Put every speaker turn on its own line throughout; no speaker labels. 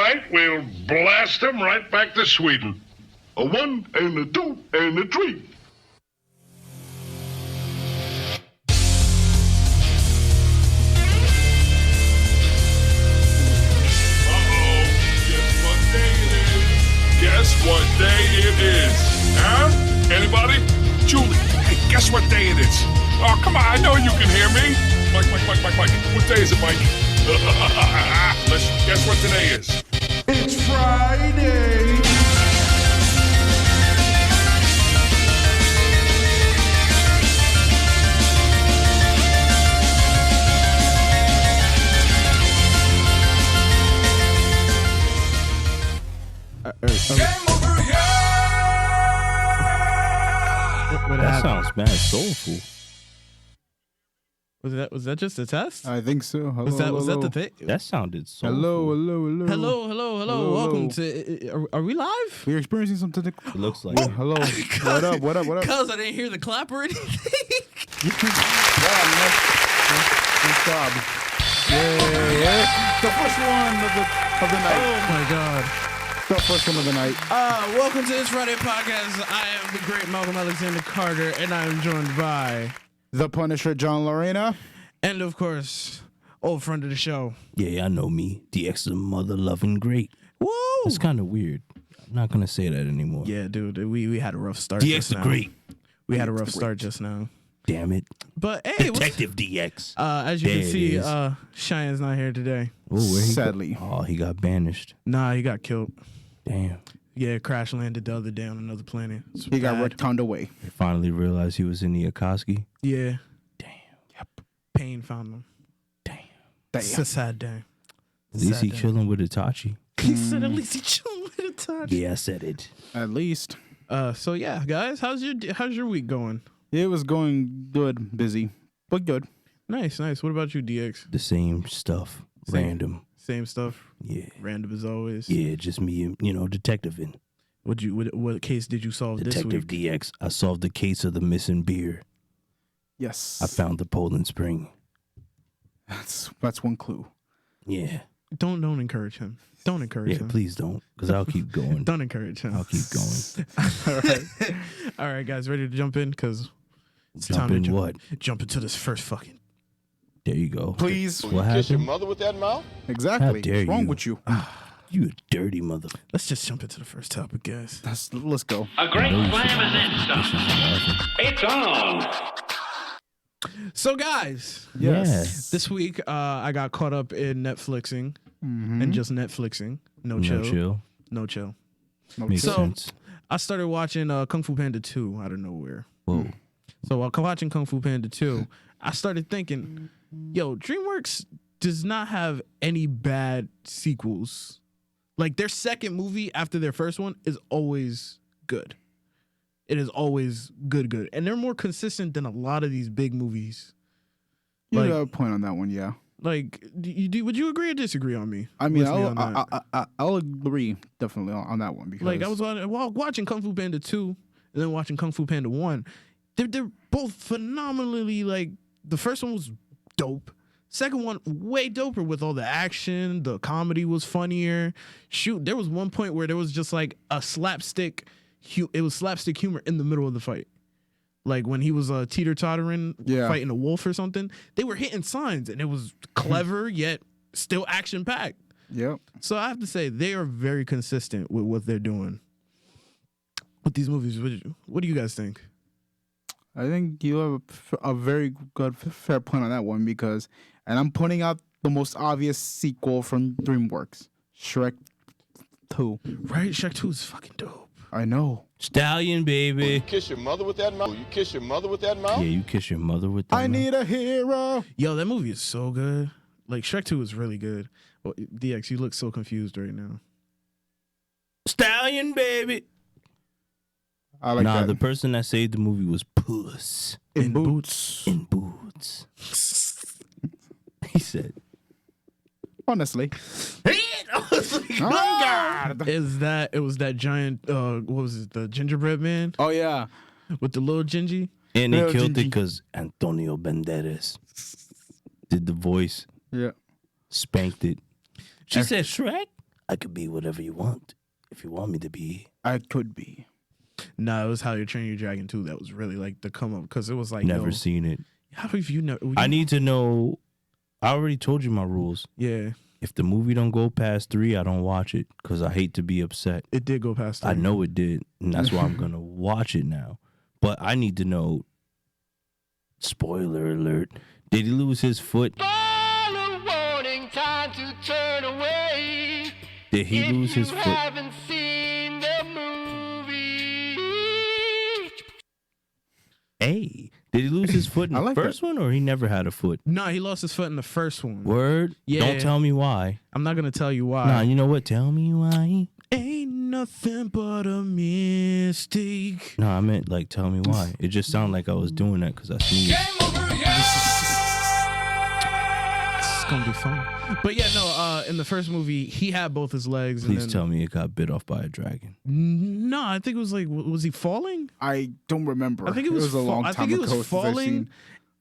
right, we'll blast them right back to Sweden.
A 1 and a 2 and a 3.
Guess what day it is? Huh? Anybody? Julie, hey, guess what day it is? Oh, come on, I know you can hear me. Mike. What day is it, Mike? Let's guess what today is.
It's Friday.
That sounds mad soulful.
Was that just a test?
I think so. Hello,
Was that the thing?
That sounded soulful.
Hello. Welcome to. Are we live?
We're experiencing some technical.
It looks like.
Yeah, hello. What up?
Cause I didn't hear the clap or anything.
Nice job. Yeah. The first one of the night.
Oh my god.
The first one of the night.
Welcome to this Friday podcast. I am the great Malcolm Alexander Carter, and I am joined by
The Punisher, John Lorena.
and of course, old friend of the show.
Yeah, I know me. DX the mother loving great.
Woo!
It's kind of weird. I'm not gonna say that anymore.
Yeah, dude, we had a rough start.
DX
just
the
now.
great.
We had a rough start just now.
Damn it.
But hey,
Detective DX.
as you
There
can
it
see,
is.
Cheyenne's not here today.
Oh, where he
Sadly.
Got, oh, he got banished.
Nah, he got killed.
Damn.
Yeah, crash landed the other day on another planet. It's
He got
bad.
returned away.
They finally realized he was in the Akatsuki.
Yeah,
Damn.
Pain found him.
Damn.
It's a sad day.
At least he
Sad day.
chilling with Itachi.
He said at least he chilling with a touch.
Yeah, I said it.
At least.
So yeah, guys, how's your week going?
It was going good, busy, but good.
Nice. What about you, DX?
The same stuff.
Same.
Random.
Same stuff.
Yeah.
Random as always.
Yeah, just me, detectiving.
What case did you solve
Detective
this week?
DX. I solved the case of the missing beer.
Yes.
I found the Poland Spring.
That's one clue.
Yeah.
Don't encourage him. Don't encourage
Yeah,
him.
please don't, because I'll keep going.
Don't encourage him.
I'll keep going.
All right.
All right, guys, ready to jump in? Because it's
Jump
time
in
to
what?
jump into this first fucking.
There you go.
Please.
What
Kiss your
happened?
mother with that mouth?
Exactly.
How dare
What's wrong
you.
with you?
You a dirty mother.
Let's just jump into the first topic, guys.
Let's go.
A great slam is in It's on.
So, guys,
Yes.
this week I got caught up in Netflixing and just Netflixing. No chill.
No chill. Makes
So-
sense.
I started watching Kung Fu Panda 2 out of nowhere.
Whoa.
So while watching Kung Fu Panda 2, I started thinking, yo, DreamWorks does not have any bad sequels. Like, their second movie after their first one is always good. It is always good. And they're more consistent than a lot of these big movies.
You
Like-
got a point on that one, yeah.
Like, would you agree or disagree on me?
I mean,
With me on that?
I'll agree definitely on that one because
Like, I was watching Kung Fu Panda 2 and then watching Kung Fu Panda 1. They're both phenomenally, like, the first one was dope. Second one, way doper with all the action. The comedy was funnier. Shoot, there was one point where there was just like a slapstick. It was slapstick humor in the middle of the fight. Like when he was teeter-tottering, fighting a wolf or something. They were hitting signs and it was clever yet still action-packed.
Yep.
So I have to say they are very consistent with what they're doing with these movies. What do you guys think?
I think you have a very good, fair point on that one because, and I'm pointing out the most obvious sequel from DreamWorks, Shrek 2.
Right? Shrek 2 is fucking dope.
I know.
Stallion, baby.
You kiss your mother with that mouth? You kiss your mother with that mouth?
Yeah, you kiss your mother with that.
I need a hero.
Yo, that movie is so good. Like, Shrek 2 is really good. Well, DX, you look so confused right now.
Stallion, baby.
I like that.
The person that saved the movie was Puss
in boots.
in Boots. He said,
Honestly.
Oh,
God.
it was that giant, what was it, the gingerbread man
Oh, yeah.
with the little gingy?
and they
Little
killed it
Gingy.
because Antonio Banderas did the voice,
Yeah.
spanked it. She said, Shrek, I could be whatever you want if you want me to be.
I could be.
No, it was How You Train Your Dragon 2 that was really like the come up because it was like
Never seen it.
How have you know?
I need to know. I already told you my rules.
Yeah,
If the movie don't go past 3, I don't watch it because I hate to be upset.
it did go past. 3.
I know it did, and that's why I'm gonna watch it now. But I need to know. Spoiler alert! Did he lose his foot?
Warning, time to turn away.
Did he lose his
You
foot?
haven't seen the movie.
Hey, did he lose his foot in
I
the
like
first one, or he never had a foot?
No, he lost his foot in the first one.
Word?
Yeah.
Don't tell me why.
I'm not gonna tell you why.
Nah, you know what? Tell me why.
Ain't nothing but a mistake.
No, I meant like tell me why. It just sounded like I was doing that because I sneezed.
It's gonna be fun. But yeah, no. In the first movie, he had both his legs.
Please
and then,
tell me it got bit off by a dragon.
No, I think it was like, was he falling?
I don't remember.
I think it was.
a long
I
time
think he
ago
was
since I've
falling,
seen.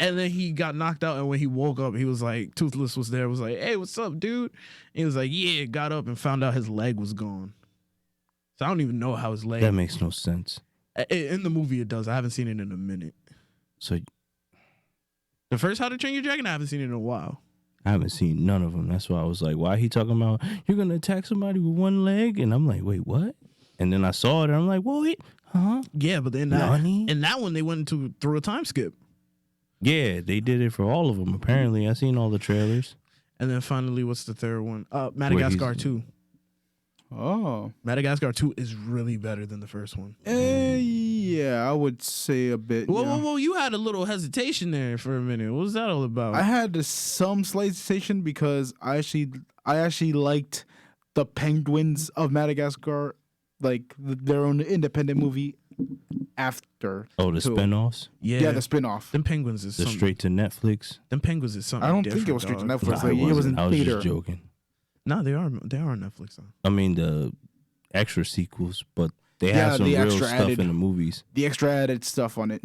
and then he got knocked out. And when he woke up, he was like, Toothless was there. Was like, "Hey, what's up, dude?" And he was like, "Yeah." Got up and found out his leg was gone. So I don't even know how his leg.
That makes no sense.
In the movie, it does. I haven't seen it in a minute.
So
The first How to Train Your Dragon, I haven't seen it in a while.
I haven't seen none of them. That's why I was like, why he talking about you're gonna attack somebody with one leg? And I'm like, wait, what? And then I saw it and I'm like, wait, huh?
Yeah, but then
Nani?
in that one, they went through a time skip.
Yeah, they did it for all of them. Apparently, I seen all the trailers.
And then finally, what's the third one? Madagascar
he's-
2.
Oh.
Madagascar 2 is really better than the first one.
Yeah, I would say a bit.
Whoa,
yeah.
whoa, whoa, you had a little hesitation there for a minute. What was that all about?
I had some slight hesitation because I actually liked the Penguins of Madagascar, like their own independent movie after.
Oh, the
two.
spinoffs?
Yeah, the spin-off.
Them Penguins is
The
something.
straight to Netflix?
Them Penguins is something
I don't
different,
think it was straight to
dog.
Netflix.
Nah,
Like, it was in
I was
theater.
just joking.
No, they are on Netflix though.
I mean, the extra sequels, but they
Yeah,
have some
the
real
extra
stuff
added.
in the movies.
The extra added stuff on it.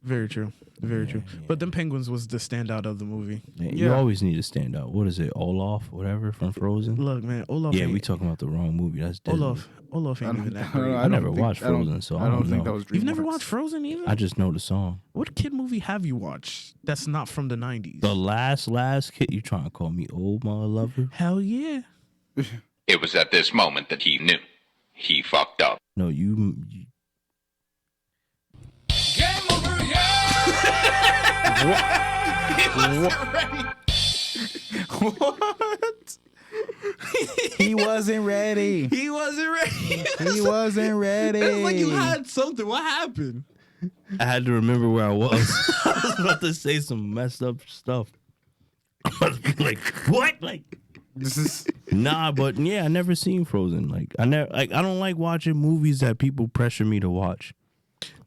Very true. Very true. But them Penguins was the standout of the movie.
Yeah, you always need to stand out. What is it? Olaf, whatever, from Frozen?
Look, man, Olaf.
Yeah,
ain't-
we talking about the wrong movie. That's Disney.
Olaf ain't even that great.
I never watched Frozen, so I don't
think
know.
that was
You've never
DreamWorks.
watched Frozen either?
I just know the song.
What kid movie have you watched that's not from the 90s?
The last kid, you trying to call me old, my lover?
Hell yeah.
It was at this moment that he knew. He fucked up.
No, you
What? He wasn't ready.
He wasn't ready.
He wasn't ready.
It's like you had something. What happened?
I had to remember where I was. I was about to say some messed up stuff. I was like, what? Like,
This is
nah, but yeah, I never seen Frozen. Like, I don't like watching movies that people pressure me to watch.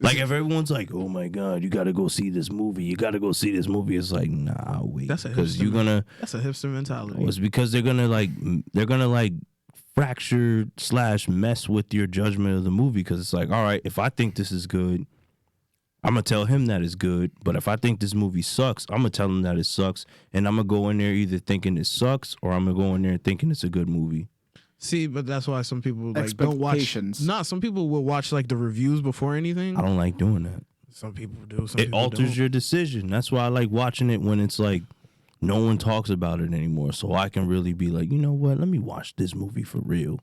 Like, if everyone's like, "Oh my god, you got to go see this movie. You got to go see this movie," it's like, nah, wait,
That's a
because
hipster
you're gonna.
That's a hipster mentality.
Oh, it's because they're gonna fracture / mess with your judgment of the movie. Because it's like, all right, if I think this is good, I'm gonna tell him that it's good. But if I think this movie sucks, I'm gonna tell him that it sucks, and I'm gonna go in there either thinking it sucks or I'm gonna go in there thinking it's a good movie.
See, but that's why some people like don't watch.
Expectations.
Nah, some people will watch like the reviews before anything.
I don't like doing that.
Some people do. Some
It
people
alters
don't.
your decision. That's why I like watching it when it's like no one talks about it anymore, so I can really be like, you know what? Let me watch this movie for real.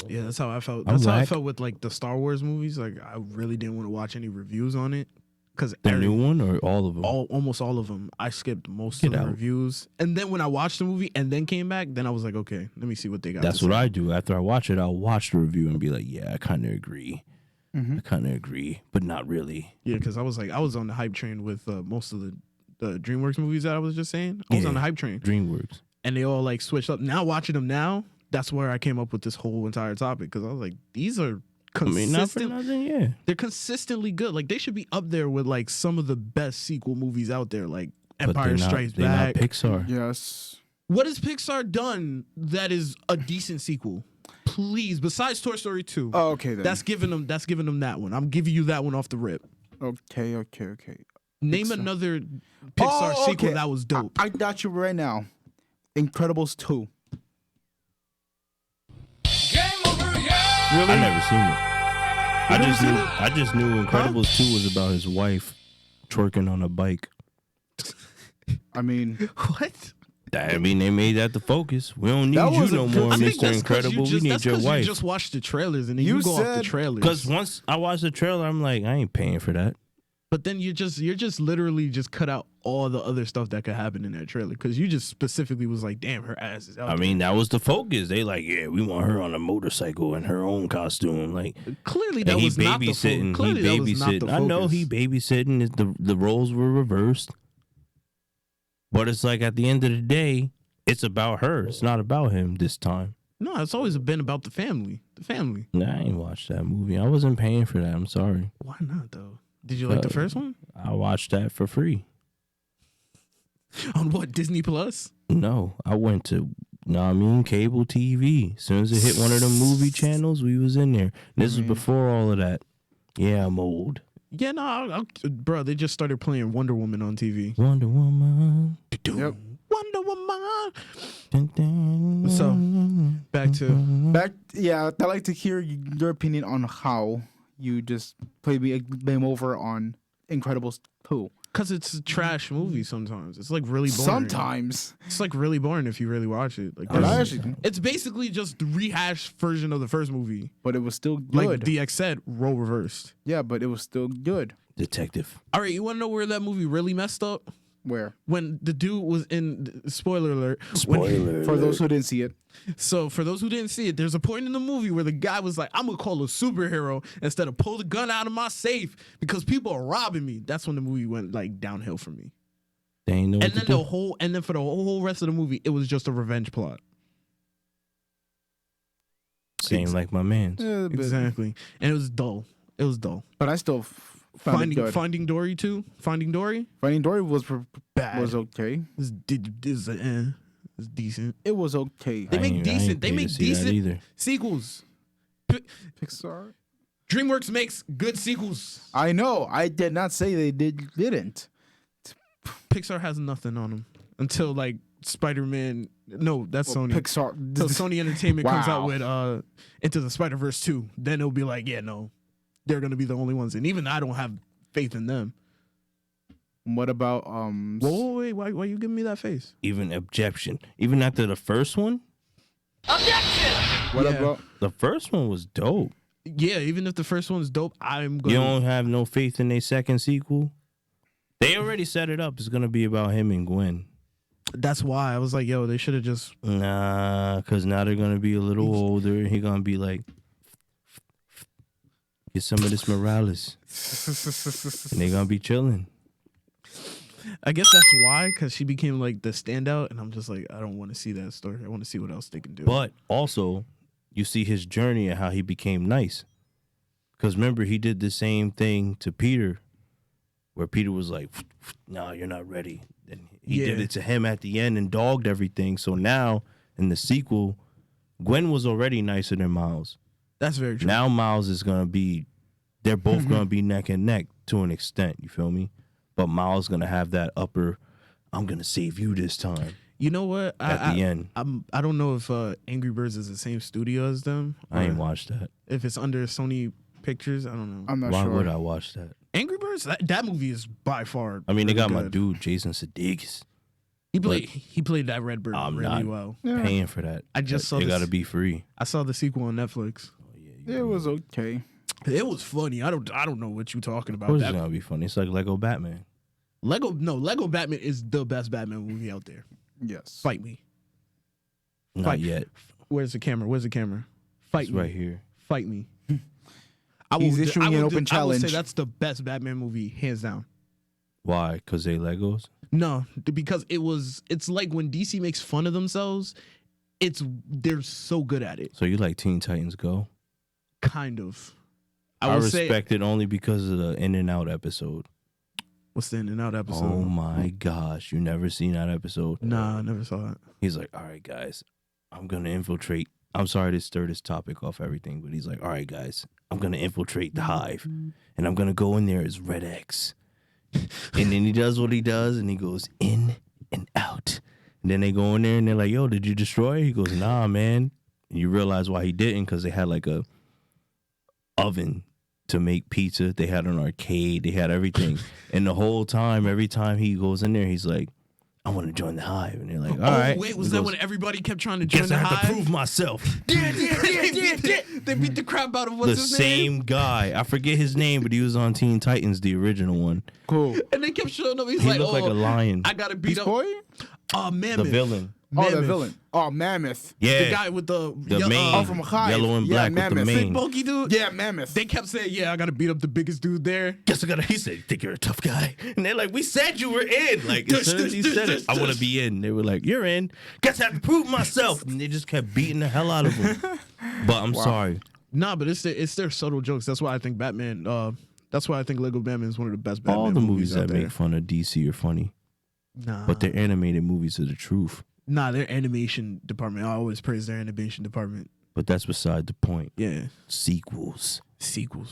Yeah, that's how I felt.
I'm
That's how I
whack.
felt with like the Star Wars movies. Like I really didn't want to watch any reviews on it because
The new one or all of them?
almost all of them, I skipped most
Get
of the
out.
reviews. And then when I watched the movie and then came back, then I was like, okay, let me see what they got.
That's
to
what
say.
I do. After I watch it, I'll watch the review and be like, yeah, I kind of agree. I kind of agree, but not really.
Yeah, because I was on the hype train with most of the DreamWorks movies that I was just saying. I was
Yeah.
on the hype train,
DreamWorks.
and they all like switched up. Now watching them now, that's where I came up with this whole entire topic because I was like, these are
I mean, not for
consistent.
nothing, yeah.
They're consistently good. Like they should be up there with like some of the best sequel movies out there, like
But
Empire
they're not,
Strikes
they're
Back.
not Pixar.
yes.
What has Pixar done that is a decent sequel? Please, besides Toy Story 2.
Oh, okay then.
That's giving them that one. I'm giving you that one off the rip.
okay.
Name
Pixar.
another Pixar
Oh,
sequel
okay.
that was dope.
I got you right now. Incredibles 2.
I never seen it. I just knew Incredibles 2 was about his wife twerking on a bike.
I mean,
What?
I mean, they made that the focus. We don't need
That
you
was a
no
good-
more,
I think
Mr.
that's 'cause
Incredible. We need
that's
your
'cause
wife.
You just watch the trailers and then
You
you go off the
said-
trailers.
Because once I watched the trailer, I'm like, I ain't paying for that.
But then you're just literally just cut out all the other stuff that could happen in that trailer because you just specifically was like, damn, her ass is out.
I mean, that was the focus. They like, yeah, we want her on a motorcycle in her own costume. Like,
clearly
and
that
he
was not the focus.
babysitting.
Clearly
He
that was not the
babysitting. I know
focus.
he babysitting. The roles were reversed. But it's like at the end of the day, it's about her. It's not about him this time.
No, it's always been about the family. The family.
Nah, I ain't watched that movie. I wasn't paying for that. I'm sorry.
Why not though? Did you like the first one?
I watched that for free.
On what, Disney Plus?
No, I went to, cable TV. As soon as it hit one of them movie channels, we was in there. This was before all of that. Yeah, I'm old.
Yeah, no, bro. They just started playing Wonder Woman on TV.
Wonder Woman.
Yep.
Wonder Woman.
Dun, dun,
So, back to
yeah, I'd like to hear your opinion on how you just played me over on Incredibles 2.
because it's a trash movie. Sometimes it's like really boring.
Sometimes.
It's like really boring if you really watch it. Like,
But I actually,
it's basically just the rehashed version of the first movie.
but it was still
Like
good.
DX said, role reversed.
Yeah, but it was still good.
Detective.
All right, you want to know where that movie really messed up?
Where?
When the dude was in, spoiler alert.
For those who didn't see it.
So for those who didn't see it, there's a point in the movie where the guy was like, I'm gonna call a superhero instead of pull the gun out of my safe because people are robbing me. That's when the movie went like downhill for me.
They ain't know
And
what
then
to do.
for the whole rest of the movie, it was just a revenge plot.
Same like my man's.
Yeah, but,
Exactly. And it was dull. It was dull.
but I still found it good.
Finding Dory too. Finding Dory.
Finding Dory was
Bad.
okay.
It's decent.
It was okay.
They make decent. They make decent
either.
sequels.
Pixar.
DreamWorks makes good sequels.
I know. I did not say they didn't.
Pixar has nothing on them until like Spider-Man. No, that's Sony.
Pixar.
Until Sony Entertainment comes out
Wow.
with Into the Spider-Verse 2, then it'll be like, yeah, no, they're gonna be the only ones, and even I don't have faith in them.
What about
Wait, why you giving me that face?
Even objection. Even after the first one,
what
Yeah.
about
the first one was dope.
Yeah, even if the first one's dope, I'm
You
gonna.
don't have no faith in their second sequel? They already set it up. It's going to be about him and Gwen.
That's why I was like, yo, they should have just.
Nah, because now they're going to be a little older. And he going to be like, get some of this Morales. And they going to be chilling.
I guess that's why, because she became like the standout, and I'm just like, I don't want to see that story. I want to see what else they can do.
But also, you see his journey and how he became nice. Because remember, he did the same thing to Peter, where Peter was like, no, you're not ready. And he did
Yeah.
it to him at the end and dogged everything. So now, in the sequel, Gwen was already nicer than Miles.
That's very true.
Now Miles is going to be, they're both going to be neck and neck to an extent. You feel me? But Miles going to have that upper, I'm going to save you this time.
You know what?
At the end.
I don't know if Angry Birds is the same studio as them.
I ain't
or
watched that.
If it's under Sony Pictures, I don't know.
I'm not
Why
sure.
would I watch that?
Angry Birds, that movie is by far.
I mean, they
really
got my
good.
dude, Jason Sudeikis.
He played that Redbird
I'm
really
not
well.
paying for that.
I just saw
It
this-
got to be free.
I saw the sequel on Netflix.
It was okay.
It was funny. I don't know what you're talking
Of
about.
course it's
That,
going to be funny. It's like Lego Batman.
Lego Batman is the best Batman movie out there.
Yes.
Fight me.
Not
Fight.
yet.
Where's the camera? Fight
It's
me.
right here.
Fight me.
He's issuing an open
I would
challenge.
say that's the best Batman movie, hands down.
Why? Because they Legos?
No, because it's like when DC makes fun of themselves, they're so good at it.
So you like Teen Titans Go?
Kind of.
I
would say,
respect it only because of the In and Out episode.
what's the In and Out episode?
Oh my gosh. You never seen that episode?
Nah, I never saw it.
He's like, all right, guys, I'm going to infiltrate. I'm sorry to stir this topic off everything, but he's like, all right, guys, I'm going to infiltrate the hive. And I'm going to go in there as Red X. And then he does what he does, and he goes in and out. And then they go in there, and they're like, yo, did you destroy it? He goes, nah, man. And you realize why he didn't, because they had like a oven to make pizza. They had an arcade. They had everything. And the whole time, every time he goes in there, he's like, I want to join the hive. And they're like, all right.
Wait, was that when everybody kept trying to join
Guess
the
I have
hive?
to prove myself.
They beat the crap out of what's
The
his
same
name?
guy. I forget his name, but he was on Teen Titans, the original one.
Cool.
And they kept showing up. He's
He
like,
looked like a lion.
I gotta beat up.
Boy?
Mammoth.
The villain.
Oh, the villain. Oh, Mammoth.
Yeah.
The guy with the
mane.
from a hive.
Yellow and
Yeah,
black with the
Mammoth.
mane.
big bulky dude.
Yeah, Mammoth.
They kept saying, I gotta beat up the biggest dude there.
Guess I gotta. He said, "Think you're a tough guy," and they're like, "We said you were in." Like as soon as he said it, I want to be in. They were like, "You're in." Guess I have to prove myself, and they just kept beating the hell out of him. But I'm sorry.
Nah, but it's their subtle jokes. That's why I think Batman. That's why I think Lego Batman is one of the best Batman
All the movies
out
that
there.
make fun of DC are funny,
Nah,
but their animated movies are the truth.
Nah, their animation department. I always praise their animation department.
But that's beside the point.
Yeah,
Sequels.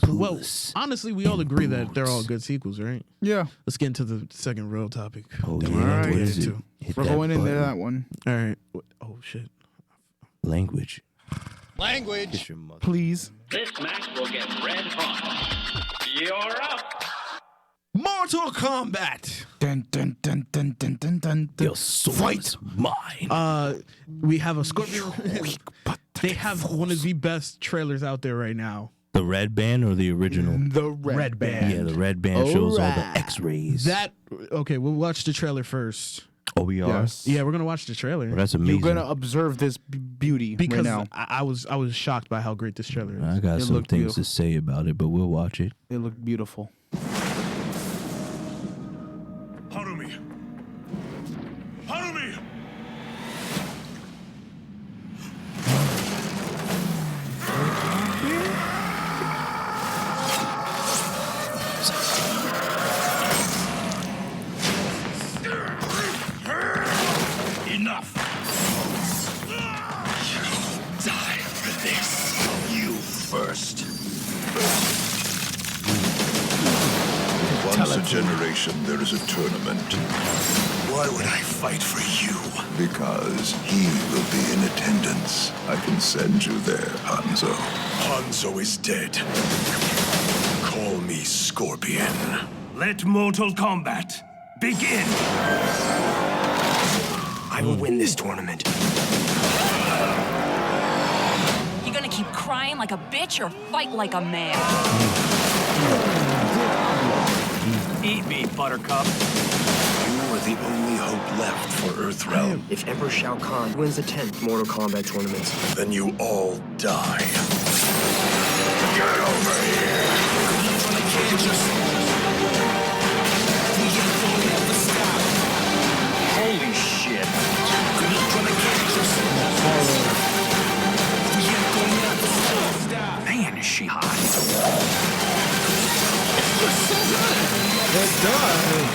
Well, honestly, we all agree that they're all good sequels, right?
Yeah.
Let's get into the second real topic.
Oh
that
yeah,
we're
Alright.
gonna
what
get
is it?
into.
Hit
We're
that
going into
button.
that one.
All right. Oh shit.
Language.
Language.
Kiss your mother.
Please.
This match will get red hot. You're up.
Mortal Kombat.
Dun, dun, dun, dun, dun, dun, dun, dun.
Your soul is mine.
We have a Scorpion. They have one of the best trailers out there right now.
The red band or the original?
The red band.
Yeah, the red band shows all the
Alright.
X-rays.
Okay, we'll watch the trailer first.
Oh, we are.
Yes.
Yeah, we're gonna watch the trailer.
Well, that's amazing.
You're gonna observe this beauty
because
right now.
I was shocked by how great this trailer is.
I got
It
some
looked
things
beautiful.
to say about it, but we'll watch it.
It looked beautiful.
Harumi! Harumi! Enough! Die for this. You first.
Once a generation, there is a tournament.
Why would I fight for you?
Because he will be in attendance. I can send you there, Hanzo.
Hanzo is dead. Call me Scorpion. Let Mortal Kombat begin. I will win this tournament.
You gonna keep crying like a bitch or fight like a man?
Eat me, Buttercup.
You are the only hope left for Earthrealm.
If Emperor Shao Kahn wins the 10th Mortal Kombat tournament,
Then you all die. Get over here! Holy shit! Man, is she hot.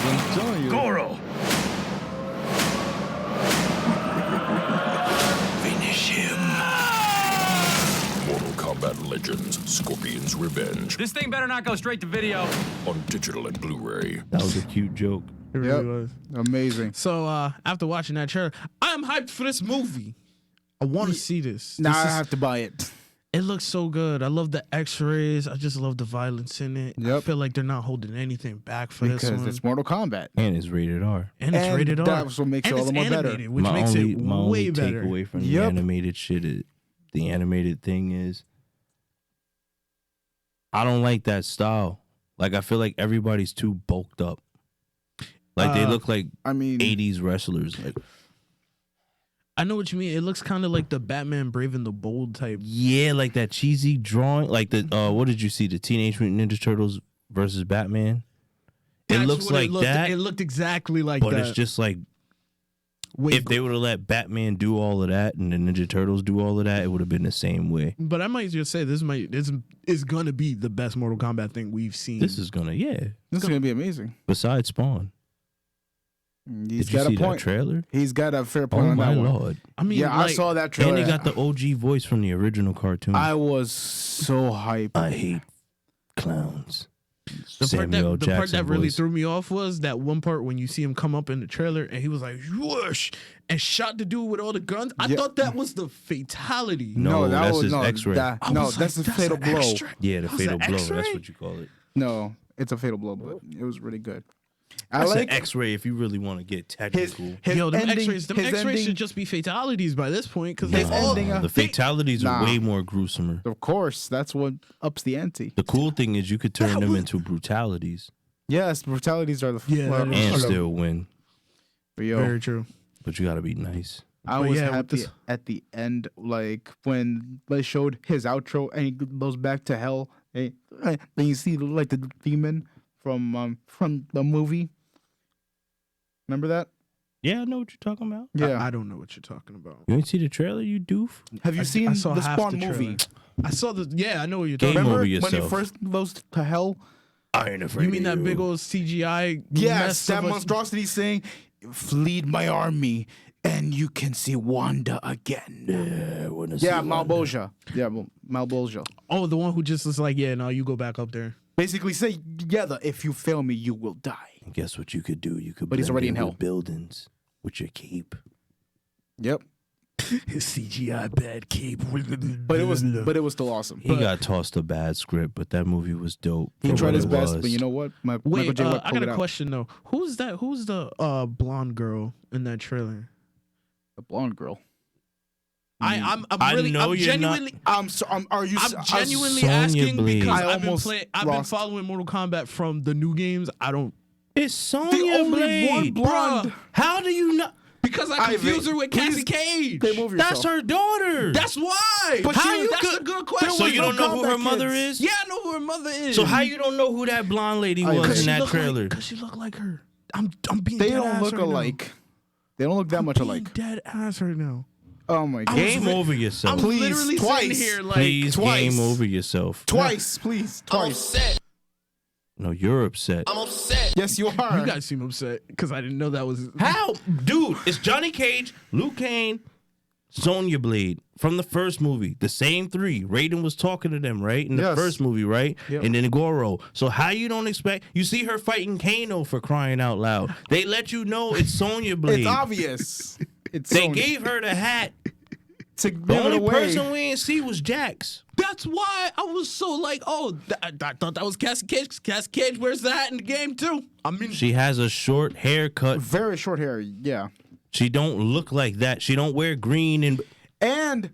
I'm telling you.
Goro! Finish him. Mortal Kombat Legends, Scorpion's Revenge.
This thing better not go straight to video.
On digital and Blu-ray.
That was a cute joke.
It really was.
Amazing.
So after watching that trailer, I'm hyped for this movie. I want to see this.
Now
This
I
is-
have to buy it.
It looks so good. I love the X-rays. I just love the violence in it. I
Yep.
feel like they're not holding anything back for this
Because
one.
it's Mortal Kombat.
And it's rated R.
And it's
and
rated R.
that's what makes it
And
all the
it's
more better.
animated, which
my
makes
only,
it
my
way
only
better.
takeaway from the
Yep.
animated shit is the animated thing is I don't like that style. Like I feel like everybody's too bulked up. Like they look like
I mean,
80s wrestlers. Like
I know what you mean. It looks kind of like the Batman Brave and the Bold type.
yeah, like that cheesy drawing. Like the what did you see? The Teenage Mutant Ninja Turtles versus Batman. It
That's
looks
what
like
looked,
that.
It looked exactly like
but
that.
it's just like
Way
if they would have let Batman do all of that and the Ninja Turtles do all of that, it would have been the same way.
But I might just say this is gonna be the best Mortal Kombat thing we've seen.
This is gonna
this is gonna be amazing.
besides Spawn.
He's
Did you
got
see
a point.
that trailer?
He's got a fair point
Oh
on
my
that one.
lord!
I mean,
Yeah, I saw that trailer.
And they got the OG voice from the original cartoon.
I was so hyped.
I hate clowns. Samuel
The part
Jackson
that really
voice.
threw me off was that one part when you see him come up in the trailer and he was like, whoosh, and shot the dude with all the guns. I thought that was the fatality.
No,
that
that's
was
his X-ray.
That's the fatal
an
blow.
X-ray?
Yeah, the
That was
fatal
an
blow.
X-ray?
That's what you call it.
No, it's a fatal blow, but it was really good. I
That's
like
an X-ray if you really want to get technical.
Yo, them
ending-
X-rays, them
his
X-rays
ending-
should just be fatalities by this point because they
His
all.
ending,
The fatalities are
Nah.
way more gruesomer.
Of course, that's what ups the ante.
The cool thing is you could turn them into brutalities
Yes, brutalities are the
that is
and
true.
still win.
Yo,
Very true.
But you got to be nice.
I
But
was
yeah, with
happy
this-
at the end, like when they showed his outro and he goes back to hell. And then you see like the demon from the movie. Remember that?
Yeah, I know what you're talking about.
Yeah.
I don't know what you're talking about.
You ain't see the trailer, you doof?
Have you seen
I saw
the
half
Spawn
the
movie?
trailer. I saw the. Yeah, I know what you're
Game
talking about.
over
Remember when he
yourself.
first goes to hell?
I ain't afraid
You mean
of
that
you.
big old CGI?
Yes,
mess
that
of a-
monstrosity saying, "Lead my army, and you can see Wanda again."
Yeah, I wanna see
Malbolgia. Yeah, Malbolgia.
Oh, the one who just was like, yeah, no, you go back up there.
Basically, say together, if you fail me, you will die.
And guess what you could do? You could
But he's
blend
already in
with
hell.
buildings with your cape.
Yep.
His CGI bad cape.
But it was still awesome.
He got tossed a bad script, but that movie was dope.
He
for
tried
what
his
it
best,
was.
but you know what? Michael
Wait,
J. White
I
pulled
got
it
a
out.
question though. Who's that? Who's the blonde girl in that trailer?
The blonde girl.
I'm
I
really,
know
I'm
you're
genuinely,
I'm
genuinely
Sonya
asking
Blade.
because
I
I've been
almost
I've been
lost.
following Mortal Kombat from the new games. I don't
It's Sonya
only
Blade.
one blonde.
How do you know?
because I confuse her with Cassie Cage.
Game over
That's
yourself.
her daughter.
That's why.
But
How
you-
you
That's
could-
a good
There
question.
So
was
you
no
don't know who her
Kombat
mother
kids.
is?
Yeah, I know who her mother is.
So how you don't know who that blonde lady
I
was
agree.
in that trailer?
Because she look like her. I'm being
They
dead
don't
ass
look
right now.
alike. They don't look that much
Being
alike.
dead ass right now.
Oh my god.
Game over yourself.
I'm
Please,
literally
twice.
sitting here like
Please
twice.
game over yourself.
Twice, please. Twice.
No, you're upset.
Yes, you are.
you guys seem upset because I didn't know that was
How? Dude, it's Johnny Cage, Luke Kane, Sonya Blade from the first movie. The same three. Raiden was talking to them, right? In the
Yes.
first movie, right?
Yep.
And then Goro. So how you don't expect... You see her fighting Kano for crying out loud. They let you know it's Sonya Blade.
It's obvious. It's
They
Sony.
gave her the hat.
to
The
give it
only
away.
person we didn't see was Jax.
That's why I was so like, oh, I thought that was Cassie Cage. 'Cause Cassie Cage wears the hat in the game too. I mean,
She has a short haircut.
Very short hair. Yeah.
She don't look like that. She don't wear green and...
And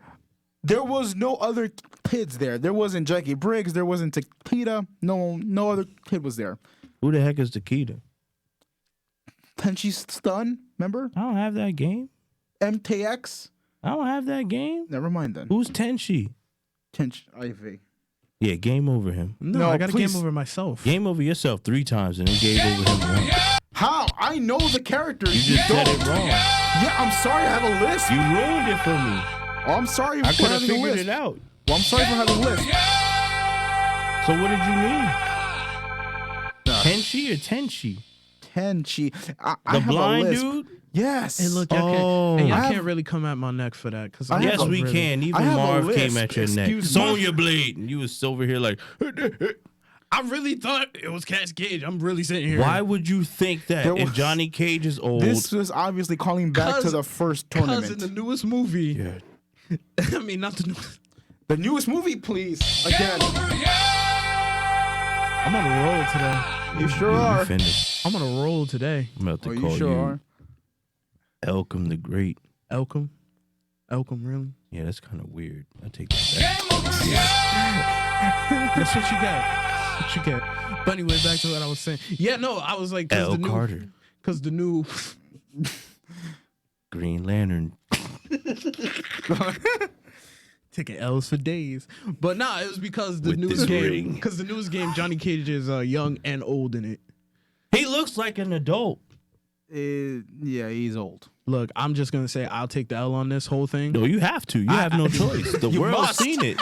there was no other kids there. There wasn't Jackie Briggs. There wasn't Takeda. No other kid was there.
Who the heck is Takeda?
Tenchi's Stun, remember?
I don't have that game.
MTX.
I don't have that game.
Never mind then.
Who's Tenchi?
Tench IV.
Yeah, game over him.
no, I got to
please.
game over myself.
Game over yourself 3 times and then game over him once.
How? I know the characters.
You just said
don't.
it wrong.
Yeah, I'm sorry. I have a list.
You ruined it for me.
Oh, I'm sorry
I
for
could have
having a
figured
list.
it out.
Well, I'm sorry for having a list.
So what did you mean? Tenchi or Tenchi?
Tenchi. I
The
have
blind
a list.
dude?
Yes.
Hey, look,
Oh.
y'all
I
can't
have-
really come at my neck for that because
I
Yes,
have a
we can.
I
Even
have a
Marv
list.
came at your neck.
Excuse me.
Sonya Blade. And you was over here like,
I really thought it was Cassie Cage. I'm really sitting here.
why would you think that
There
if
was-
Johnny Cage is old?
This was obviously calling back to the first tournament.
Because in the newest movie,
Yeah.
I mean, not the newest.
The newest movie, please. Again.
I'm on a roll today.
You sure
You
are.
finished.
I'm on a roll today.
I'm about to
Oh,
call
you sure are.
Elcom the Great.
Elcom, really?
Yeah, that's kind of weird. I take that back.
That's what you got. That's what you get. But anyway, back to what I was saying. Yeah, no, I was like,
L. Carter.
because the new.
Green Lantern.
Taking L's for days, but nah, it was because the
With
newest
this
game.
ring.
Because the newest game, Johnny Cage is young and old in it.
He looks like an adult.
Yeah, he's old.
Look, I'm just gonna say I'll take the L on this whole thing.
No, you have to. You have no choice. The
You
world's
must.
seen it.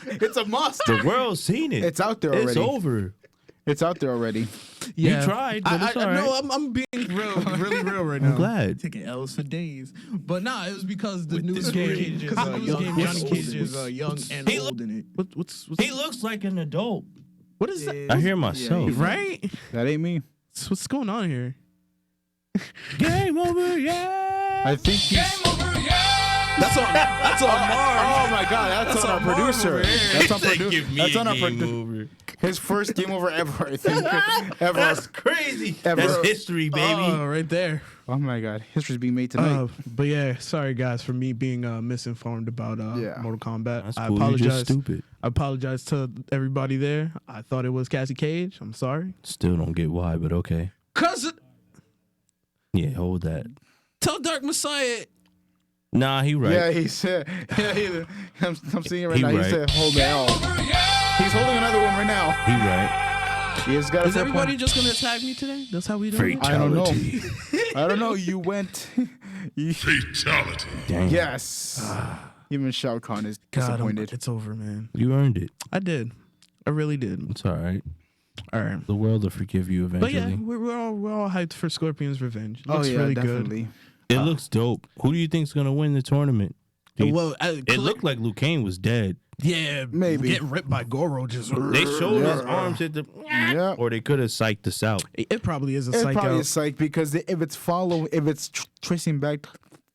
It's a must.
The world's seen it.
It's out there already.
It's over.
It's out there already.
Yeah.
You tried, but it's all right.
No, I'm being really real right now.
I'm glad.
Taking L's for days, but nah, it was because the newest game, Johnny Cage is young and
He
old in it. What's
He looks like an adult.
What is that?
I hear myself.
Right?
That ain't me.
So what's going on here?
Game over, yeah.
I think he's.
That's on Marv.
Oh my God, that's on our
Marv
producer.
over here.
That's on
Give
producer.
me
That's
a
on our
game
producer.
over.
His first game over ever, I think. Ever.
That's crazy.
Ever.
That's history, baby.
Oh, right there.
Oh my God, history's being made tonight.
But yeah, sorry guys for me being misinformed about
Yeah.
Mortal Kombat.
That's
I
cool. You
apologize.
just stupid.
I apologize to everybody there. I thought it was Cassie Cage. I'm sorry.
Still don't get why, but okay.
Cause
Yeah, hold that.
tell Dark Messiah.
Nah, he right.
Yeah, he said. Yeah, I'm seeing it right
He
now. He
right.
said, "Hold the L." He's holding another one right now.
He right.
He's got.
Is everybody just gonna attack me today? That's how we do it.
I don't know.
Fatality.
I don't know. You went.
Fatality.
Damn.
Yes. Even Shao Kahn is disappointed.
It's over, man.
You earned it.
I did. I really did.
It's all right.
All right.
The world will forgive you
But
eventually.
yeah, we're all hyped for Scorpion's Revenge. It
Oh
looks
yeah,
really
definitely.
It looks dope. Who do you think's gonna win the tournament?
good. Well,
It looked like Liu Kang was dead.
yeah,
Maybe.
getting ripped by Goro just.
They showed his arms hit the.
Yeah.
Or they could have psyched us out.
It probably is a
It's
psych
probably a
out.
psych because if it's tracing back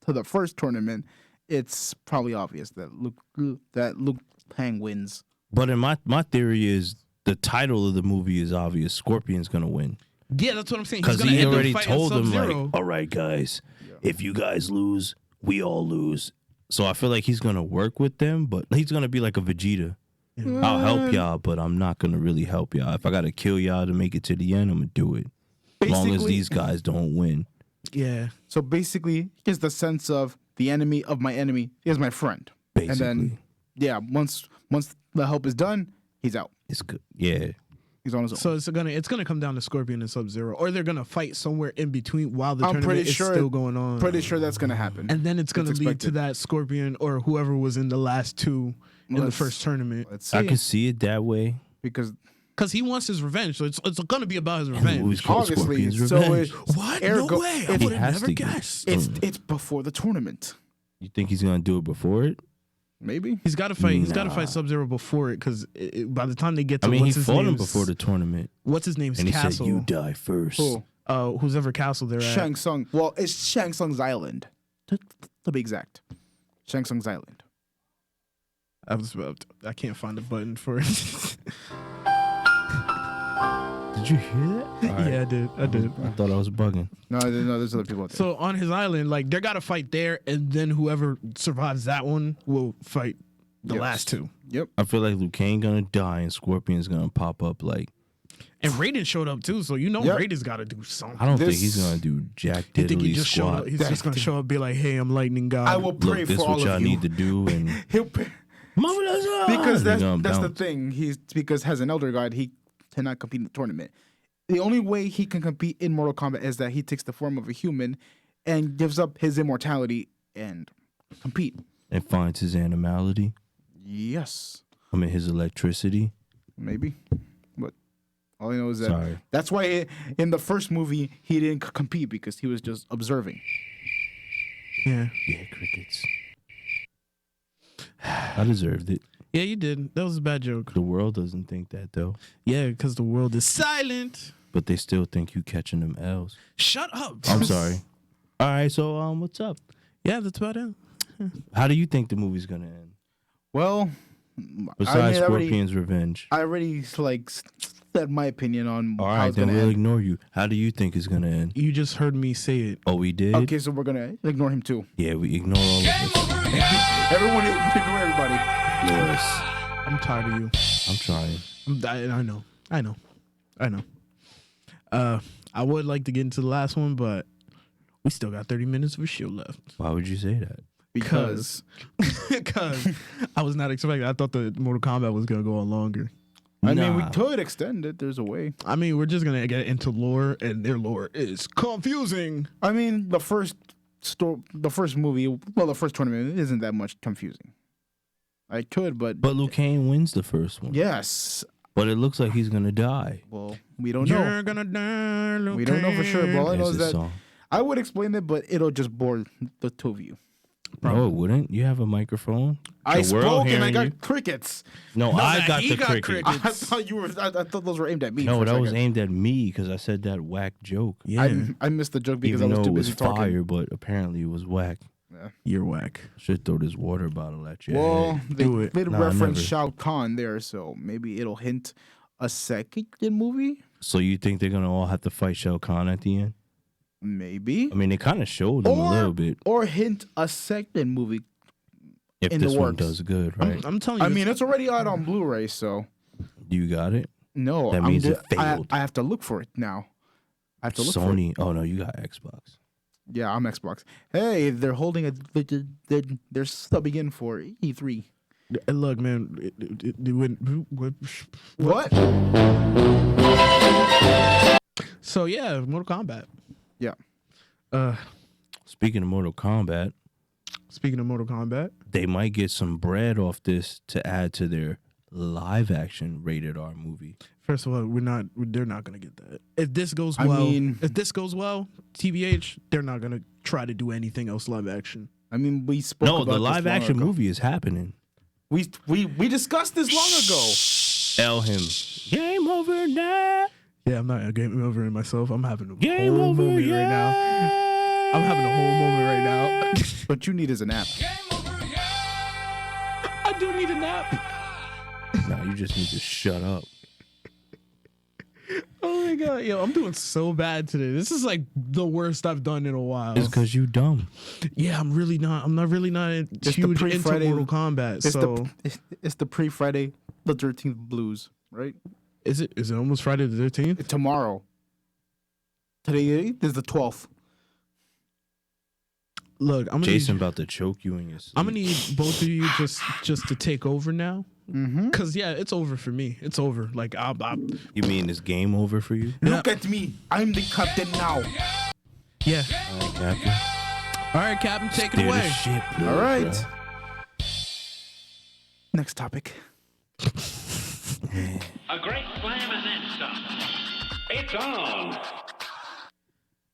to the first tournament, it's probably obvious that Luke Kang wins.
But in my theory is the title of the movie is obvious. Scorpion's gonna win.
Yeah, that's what I'm saying.
Because
gonna
he
end up
already
fighting
told them like,
Sub-Zero.
all right, guys, if you guys lose, we all lose. So I feel like he's gonna work with them, but he's gonna be like a Vegeta. I'll help y'all, but I'm not gonna really help y'all. If I gotta kill y'all to make it to the end, I'm gonna do it. As long as
Basically-
these guys don't win.
Yeah.
So basically, it's the sense of the enemy of my enemy is my friend.
Basically,
And then, yeah, once the help is done, he's out.
it's good. Yeah,
He's on his own.
So it's gonna come down to Scorpion and Sub-Zero, or they're gonna fight somewhere in between while the
I'm
tournament
pretty
is
sure-
still going on.
Pretty sure that's gonna happen.
And then it's gonna
It's
lead to
expected.
that Scorpion or whoever was in the last two in the
Let's-
first tournament,
Let's see.
I could see it that way.
Because
because he wants his revenge. So it's gonna be about his
And the movie's
revenge.
called
obviously,
Scorpion's
so
Revenge.
What?
Ergo-
No way! I
He
would have
has
never
to get-
guessed.
it's before the tournament.
You think he's gonna do it before it?
Maybe.
He's got to fight. He's got to
Nah.
fight Sub-Zero before it, because by the time they get to
I mean, he
what's his
fought him
name's-
before the tournament,
what's his name's
and he
castle.
said, "You die first."
Who?
Whose ever castle they're at.
Shang Tsung. Well, it's Shang Tsung's island. To be exact. Shang Tsung's island.
I can't find the button for it.
Did you hear that? All right.
Yeah, I did.
I thought I was bugging.
No, there's other people out there.
So on his island, like they got to fight there, and then whoever survives that one will fight the
Yes.
last two.
Yep.
I feel like Liu Kang gonna die and Scorpion's gonna pop up. Like
And Raiden showed up too, so you know
Yep.
Raiden's got to do something.
I don't think
This-
he's gonna do jack
You think he
diddly
just showed
squat.
up? He's just gonna show up, be like, "Hey, I'm Lightning God."
I will pray
Look, this
for
what
all
y'all
of you.
need to do, and
He'll pray.
because
Because that's the thing. Because as an elder god, he cannot compete in the tournament. The only way he can compete in Mortal Kombat is that he takes the form of a human and gives up his immortality and compete.
and finds his animality.
Yes,
I mean, his electricity.
maybe. But all I know is that
Sorry.
that's why in the first movie he didn't compete because he was just observing.
Yeah,
Yeah, crickets. I deserved it.
yeah, you did. That was a bad joke.
The world doesn't think that though,
Yeah, because the world is silent.
but they still think you catching them L's.
Shut up.
I'm sorry. All right, so what's up?
Yeah, that's about it.
How do you think the movie's gonna end?
Well,
Besides
I already-
Scorpion's revenge.
I already said my opinion on
All
how
right,
it's
then
gonna
we'll
end.
ignore you. How do you think it's gonna end?
You just heard me say it.
Oh, we did.
Okay, so we're gonna ignore him too.
Yeah, we ignore all of this.
Everyone ignore everybody.
Yes,
I'm tired of you.
I'm trying.
I know. I would like to get into the last one, but we still got 30 minutes of a show left.
Why would you say that?
Because
I was not expecting. I thought the Mortal Kombat was gonna go on longer.
I mean, we
Nah.
could extend it. There's a way.
I mean, we're just gonna get into lore, and their lore is confusing.
I mean, the first movie, well, the first tournament isn't that much confusing. I could, but
But Kang wins the first one.
yes.
But it looks like he's gonna die.
Well, we don't know.
You're gonna die. Liu
We don't know for sure,
Kang.
but all I know
There's
is
his
that
song.
I would explain it, but it'll just bore the two of you.
No, it wouldn't. You have a microphone.
I
The world
spoke and I
hearing
got
you.
crickets.
No, I got
he
the
got
cricket.
I thought you were. I thought those were aimed at me.
No,
for a
that was
second.
aimed at me because I said that whack joke.
Yeah,
I missed the joke because
Even
I was
though
too
it was
busy talking.
fire, but apparently it was whack.
you're whack.
Should throw this water bottle at you.
Well, they
Do it.
did
Nah,
reference
never.
Shao Kahn there, so maybe it'll hint a second movie.
So you think they're gonna all have to fight Shao Kahn at the end?
Maybe.
I mean, they kind of showed him a little bit.
Or hint a second movie.
If
in
this
the
one
works.
does good, right?
I'm telling you.
I mean, it's already out on Blu-ray, so
You got it.
no.
That means it
I
failed.
have to look for it now. I have to look for it.
Sony. Oh no, you got Xbox.
Yeah, I'm Xbox. Hey, they're holding a. They're subbing in for E3.
Look, man.
What?
So yeah, Mortal Kombat.
Yeah.
Speaking of Mortal Kombat,
Speaking of Mortal Kombat,
they might get some bread off this to add to their live action rated R movie.
first of all, they're not gonna get that. If this goes
I
well,
mean-
TBH, they're not gonna try to do anything else live action.
I mean, we spoke
No,
about
the
this
live
long
action
ago.
movie is happening.
We discussed this long ago.
Tell him. Game over now.
Yeah, I'm not game over in myself. I'm having a
Game
whole
over
moment right now. I'm having a whole moment right now.
What you need is an app.
I do need a nap.
Nah, you just need to shut up.
Oh my god, yo, I'm doing so bad today. This is like the worst I've done in a while.
It's because you dumb.
Yeah, I'm not really not
the
huge into
pre-Friday-
Mortal Kombat.
It's
So
it's the pre-Friday the 13th blues, right?
is it almost Friday the 13th?
Tomorrow. Today is the 12th.
Look, I'm gonna
Jason
need,
about to choke you in your sleep.
I'm gonna need both of you just to take over now.
Mm-hmm.
Cause yeah, it's over for me. It's over. Like I'm
You mean it's game over for you?
Look at me. I'm the captain now.
yeah.
All right, Captain.
All right, Captain, take it
Steer the
away.
ship,
All
bro.
right. Next topic.
A great slam and then some. It's on.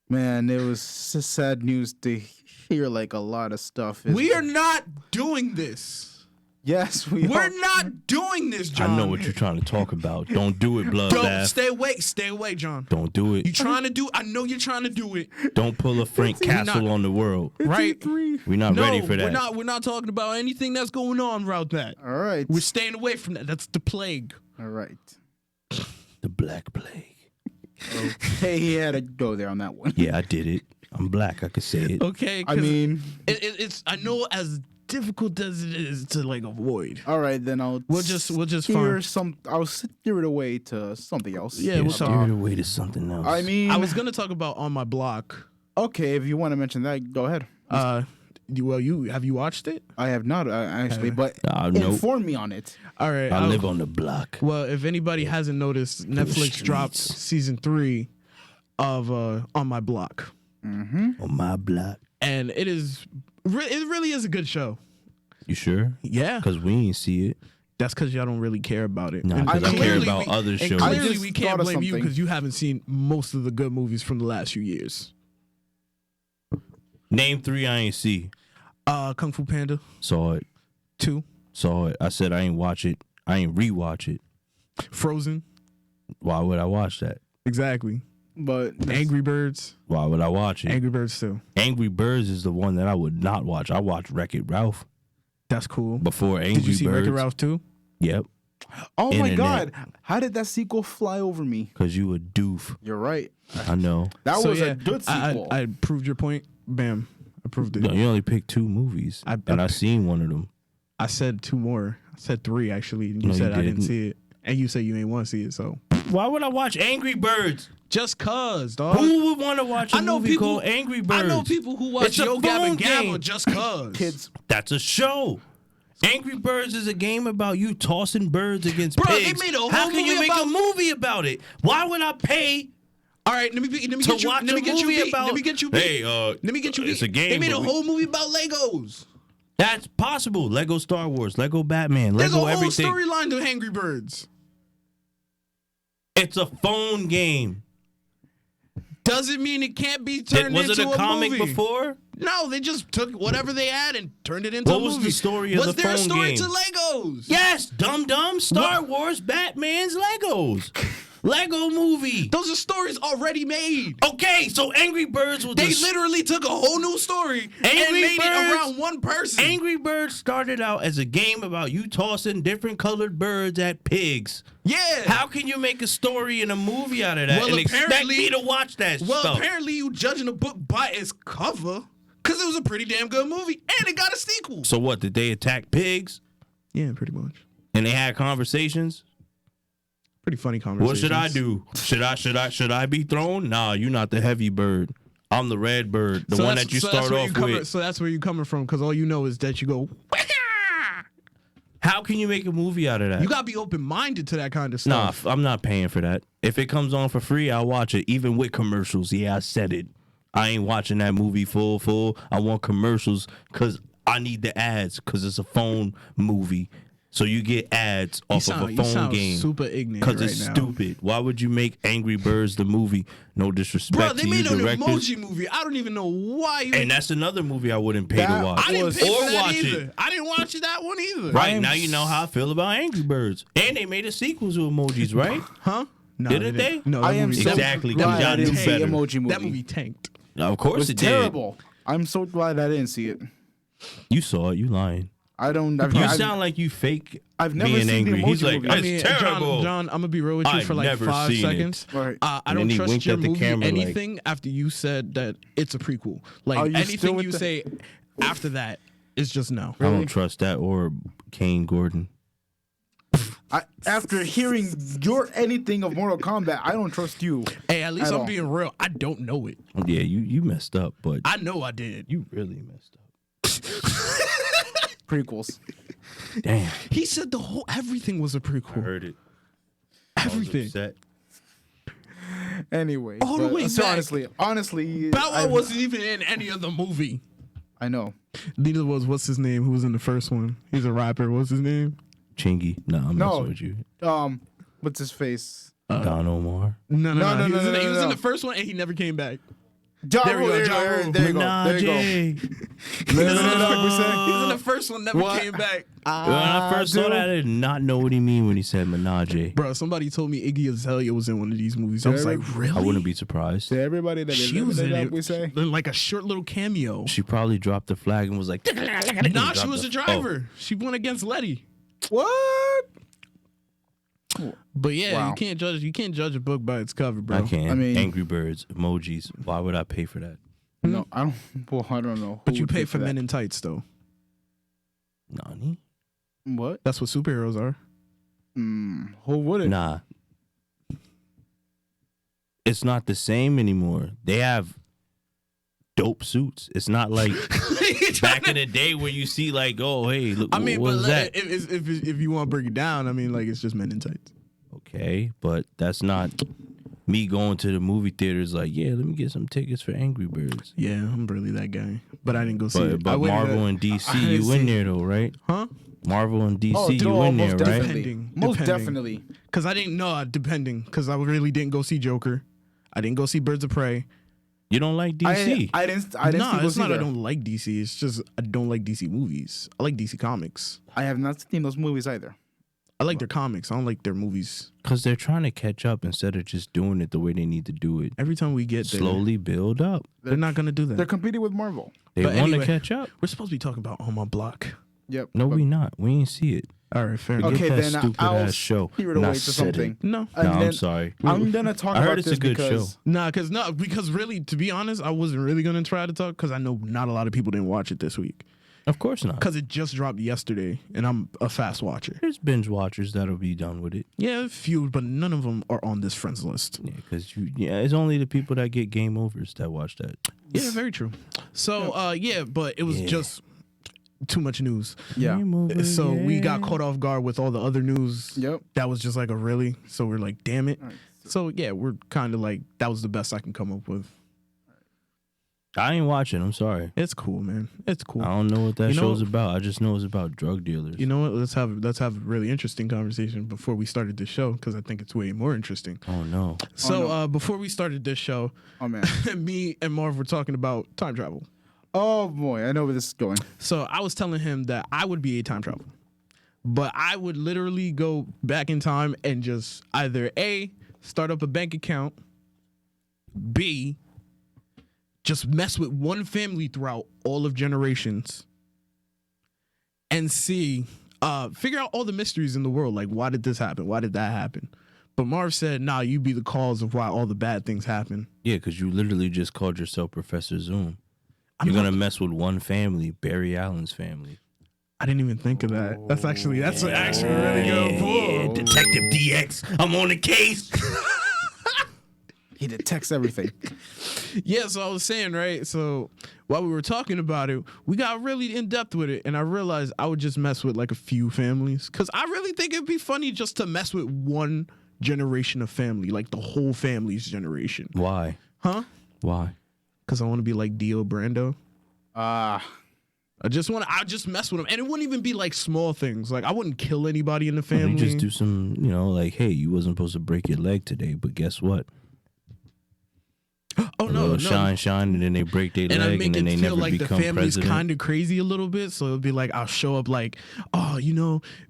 Man, it was sad news to hear like a lot of stuff.
We are not doing this.
Yes, we
We're
are.
not doing this, John.
I know what you're trying to talk about. Don't do it,
Don't
bloodbath.
stay away, John.
Don't do it.
You trying to do? I know you're trying to do it,
Don't pull a Frank Castle on the world.
right?
We're not ready for that.
We're not talking about anything that's going on around that.
All right.
We're staying away from that. That's the plague.
All right.
The Black Plague.
Hey, he had to go there on that one.
Yeah, I did it. I'm black. I could say it.
Okay.
I
'cause
mean,
it's I know as difficult as it is to like avoid.
all right, then
We'll just
steer
find-
I'll steer it away to something else.
Yeah, we'll
steer
talk.
it away to something else.
I mean,
I was gonna talk about On My Block.
okay, if you want to mention that, go ahead.
You have you watched it?
I have not actually, but
Nope.
inform me on it.
All right.
I live on the block.
Well, if anybody hasn't noticed, Netflix dropped
streets.
season 3 of On My Block,
On my block.
and it really is a good show.
You sure?
Yeah,
Because we ain't see it.
that's because y'all don't really care about it.
Nah,
And
'cause
I care
clearly
about other
and
shows.
Clearly,
I just
we
thought
can't
of
blame you
something.
because you haven't seen most of the good movies from the last few years.
Name 3 I ain't see.
Kung Fu Panda
Saw it.
2,
Saw it. I said I ain't watch it. I ain't rewatch it.
Frozen,
Why would I watch that?
exactly.
But
Angry Birds,
Why would I watch it?
Angry Birds 2.
Angry Birds is the one that I would not watch. I watched Wreck-It Ralph
That's cool.
before Angry
Did you see
Birds.
Wreck-It Ralph 2?
Yep.
oh my
Internet.
God, how did that sequel fly over me?
Because you a doof.
You're right.
I know.
That
So,
was
yeah,
a good sequel.
I proved your point. Bam. I proved it.
No, you only picked 2 movies. and I seen one of them.
I said 2 more. I said 3 actually. And you
No, you
said I didn't
didn't.
see it. And you said you ain't want to see it. So
Why would I watch Angry Birds?
just cause, dog.
Who would want to watch a
I know
movie
people
called Angry Birds?
I know people who watch
It's a
Yo Gabba
phone
Gabba
game.
just cause.
Kids,
That's a show. Angry Birds is a game about you tossing birds against
Bro, they
pigs.
made a whole
How can you
movie
make a
about-
movie about it? Why would I pay
All right, let me
to
get you.
watch
Let me
a
get you
movie
beat.
about?
Let me get you beat.
Hey,
Let me get you beat.
it's a game.
They made a
but we-
whole movie about Legos.
That's possible. Lego Star Wars, Lego Batman,
There's a
Lego
whole
everything.
storyline to Angry Birds.
It's a phone game.
Doesn't mean it can't be turned
Was
into
it a comic
movie.
before?
No, they just took whatever they had and turned it into a
What
movie.
was the story of
Was
the
there a
phone
story
game?
to Legos?
Yes, Dum Star Wars, Batman's Legos. Lego movie.
Those are stories already made.
Okay, so Angry Birds was
They literally took a whole new story and made it around one person.
Angry Birds started out as a game about you tossing different colored birds at pigs.
Yeah.
How can you make a story and a movie out of that and expect me to watch that stuff?
Apparently you judging a book by its cover because it was a pretty damn good movie and it got a sequel.
So what, did they attack pigs?
Yeah, pretty much.
And they had conversations?
Pretty funny conversations.
What should I do? Should I be thrown? Nah, you're not the heavy bird. I'm the red bird, the one that you start off with.
So that's where you're coming from, because all you know is that you go,
how can you make a movie out of that?
You gotta be open-minded to that kind of stuff.
Nah, I'm not paying for that. If it comes on for free, I'll watch it, even with commercials. Yeah, I said it. I ain't watching that movie full. I want commercials because I need the ads because it's a phone movie. So you get ads off of a phone game.
Super ignorant
because it's stupid. Why would you make Angry Birds the movie? No disrespect to you, directors.
Bro, they made an emoji movie. I don't even know why.
And that's another movie I wouldn't pay to watch.
I didn't pay for that
watch
either.
it.
I didn't watch that one either.
Right, now you know how I feel about Angry Birds. And they made a sequel to emojis, right?
Huh? No,
Didn't they?
No,
I am so
exactly.
glad I didn't see
better.
Emoji Movie.
That movie tanked.
Of course
was
it
terrible. I'm so glad I didn't see it.
did. You saw it. You lying.
I don't.
You sound like you fake.
I've never
being
seen the
angry.
Emoji
He's like,
Movie.
it's terrible.
John, I'm gonna be real with you
I've
for like
never
5
seen it.
seconds.
Right.
I
And
don't
then he
trust
winked
your
at the
movie
camera like-
anything after you said that it's a prequel. Like
Are you still
anything
with
you
the-
say after that is just no.
I don't trust that or Kane Gordon.
After hearing your anything of Mortal Kombat, I don't trust you.
Hey, at least
At
I'm
all.
being real. I don't know it.
Yeah, you messed up, but
I know I did.
you really messed up.
Prequels.
Damn,
He said everything was a
I
prequel.
heard it. I was
Everything.
upset.
Anyway,
All the
but-
way
so
back.
honestly,
Bow Wow wasn't even in any of the movie.
I know.
Neither was what's his name? Who was in the first one? He's a rapper. What's his name?
Chingy. Nah, I'm
No.
messing with you.
What's his face?
Don Omar.
No.
No,
He was in
no.
the first one and he never came back.
Ja
There we
Rule,
go, Ja Rule.
There you go. There you go.
Menage.
Living it up, we say.
He was in the first one, never came back.
When I first saw that, I did not know what he mean when he said Menage.
Bro, somebody told me Iggy Azalea was in one of these movies. I was like, really?
I wouldn't be surprised.
To everybody that is
She was
living
in
it
it.
up, we say.
In like a short little cameo.
She probably dropped the flag and was like,
Nah, she was a driver. She went against Letty.
What?
But yeah,
Wow.
you can't judge a book by its cover, bro.
I can't.
I mean-
Angry Birds, emojis. Why would I pay for that?
No, I don't. Well, I don't know.
But
who
you
would
pay for
that.
men in tights though.
Nani?
What?
That's what superheroes are.
Who wouldn't?
Nah. It's not the same anymore. They have dope suits. It's not like back in the day where you see like, oh, hey, look,
I mean,
what
but
was that?
if you want to break it down, I mean, like it's just men in tights.
Okay, but that's not me going to the movie theaters like, yeah, let me get some tickets for Angry Birds.
Yeah, I'm really that guy, but I didn't go see it.
But
I waited
Marvel
at-
and DC,
I didn't
you
see
in
it.
there though, right?
Huh?
Marvel and DC,
Oh,
you in there,
most
right?
definitely. Most definitely.
Because I didn't know, depending. Because I really didn't go see Joker. I didn't go see Birds of Prey.
You don't like DC?
I didn't.
Nah,
see
it's
those
not I
either.
don't like DC. It's just I don't like DC movies. I like DC comics.
I have not seen those movies either.
I like their comics. I don't like their movies.
Because they're trying to catch up instead of just doing it the way they need to do it.
Every time we get there,
Slowly build up.
they're not going to do that.
They're competing with Marvel.
They
But
want to
anyway,
catch up.
We're supposed to be talking about On My Block.
Yep.
No,
but-
we not. We ain't see it.
All right, fair
Forget
enough.
Okay,
that
then
stupid
I'll
ass show.
steer it
And I
away to
said
something.
it.
No.
And
No, I'm
then
sorry.
I'm gonna talk
I heard
about
it's a
this
good
because
show.
Because really, to be honest, I wasn't really going to try to talk because I know not a lot of people didn't watch it this week.
Of course not.
Because it just dropped yesterday, and I'm a fast watcher.
There's binge watchers that'll be done with it.
Yeah, a few, but none of them are on this friends list.
Yeah, because it's only the people that get game overs that watch that.
Yeah, very true. So, but it was just too much news.
yeah.
Game over,
So we got
yeah.
caught off guard with all the other news.
Yep.
That was just like a really. So we're like, damn it. So yeah, we're kind of like, that was the best I can come up with.
I ain't watching. I'm sorry.
It's cool, man. It's cool.
I don't know what that
You know-
show's about. I just know it's about drug dealers.
You know what? Let's have a really interesting conversation before we started this show because I think it's way more interesting.
Oh no.
So before we started this show,
Oh man.
me and Marv were talking about time travel.
Oh boy, I know where this is going.
So I was telling him that I would be a time traveler, but I would literally go back in time and just either A, start up a bank account, B, just mess with one family throughout all of generations, and C, figure out all the mysteries in the world. Like, why did this happen? Why did that happen? But Marv said, nah, you be the cause of why all the bad things happen.
Yeah, because you literally just called yourself Professor Zoom. You're going to mess with one family, Barry Allen's family.
I didn't even think of that. That's actually a really good pull.
Detective DX, I'm on the case.
He detects everything.
Yeah, so I was saying, right? So while we were talking about it, we got really in depth with it, and I realized I would just mess with like a few families, because I really think it'd be funny just to mess with one generation of family, like the whole family's generation.
Why?
Huh?
Why?
Because I want to be like Dio Brando. I just mess with them, and it wouldn't even be like small things. Like I wouldn't kill anybody in the family.
You just do some, like, hey, you wasn't supposed to break your leg today, but guess what?
Oh no!
Shine, and then they break their leg, and then they never
like
become
the family's
president.
kind of crazy a little bit. So it'll be like I'll show up like, oh,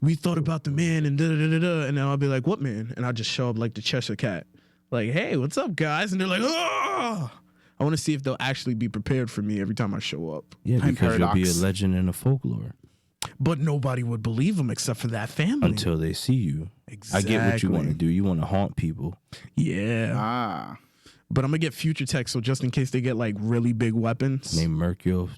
we thought about the man and da da da da, and then I'll be like, what man? And I'll just show up like the Cheshire Cat, like, hey, what's up, guys? And they're like, oh. I want to see if they'll actually be prepared for me every time I show up.
Yeah, because you'll be a legend in the folklore.
But nobody would believe them except for that family
until they see you.
Exactly.
I get what you want to do. You want to haunt people.
Yeah. But I'm gonna get future tech, so just in case they get like really big weapons.
They murk you.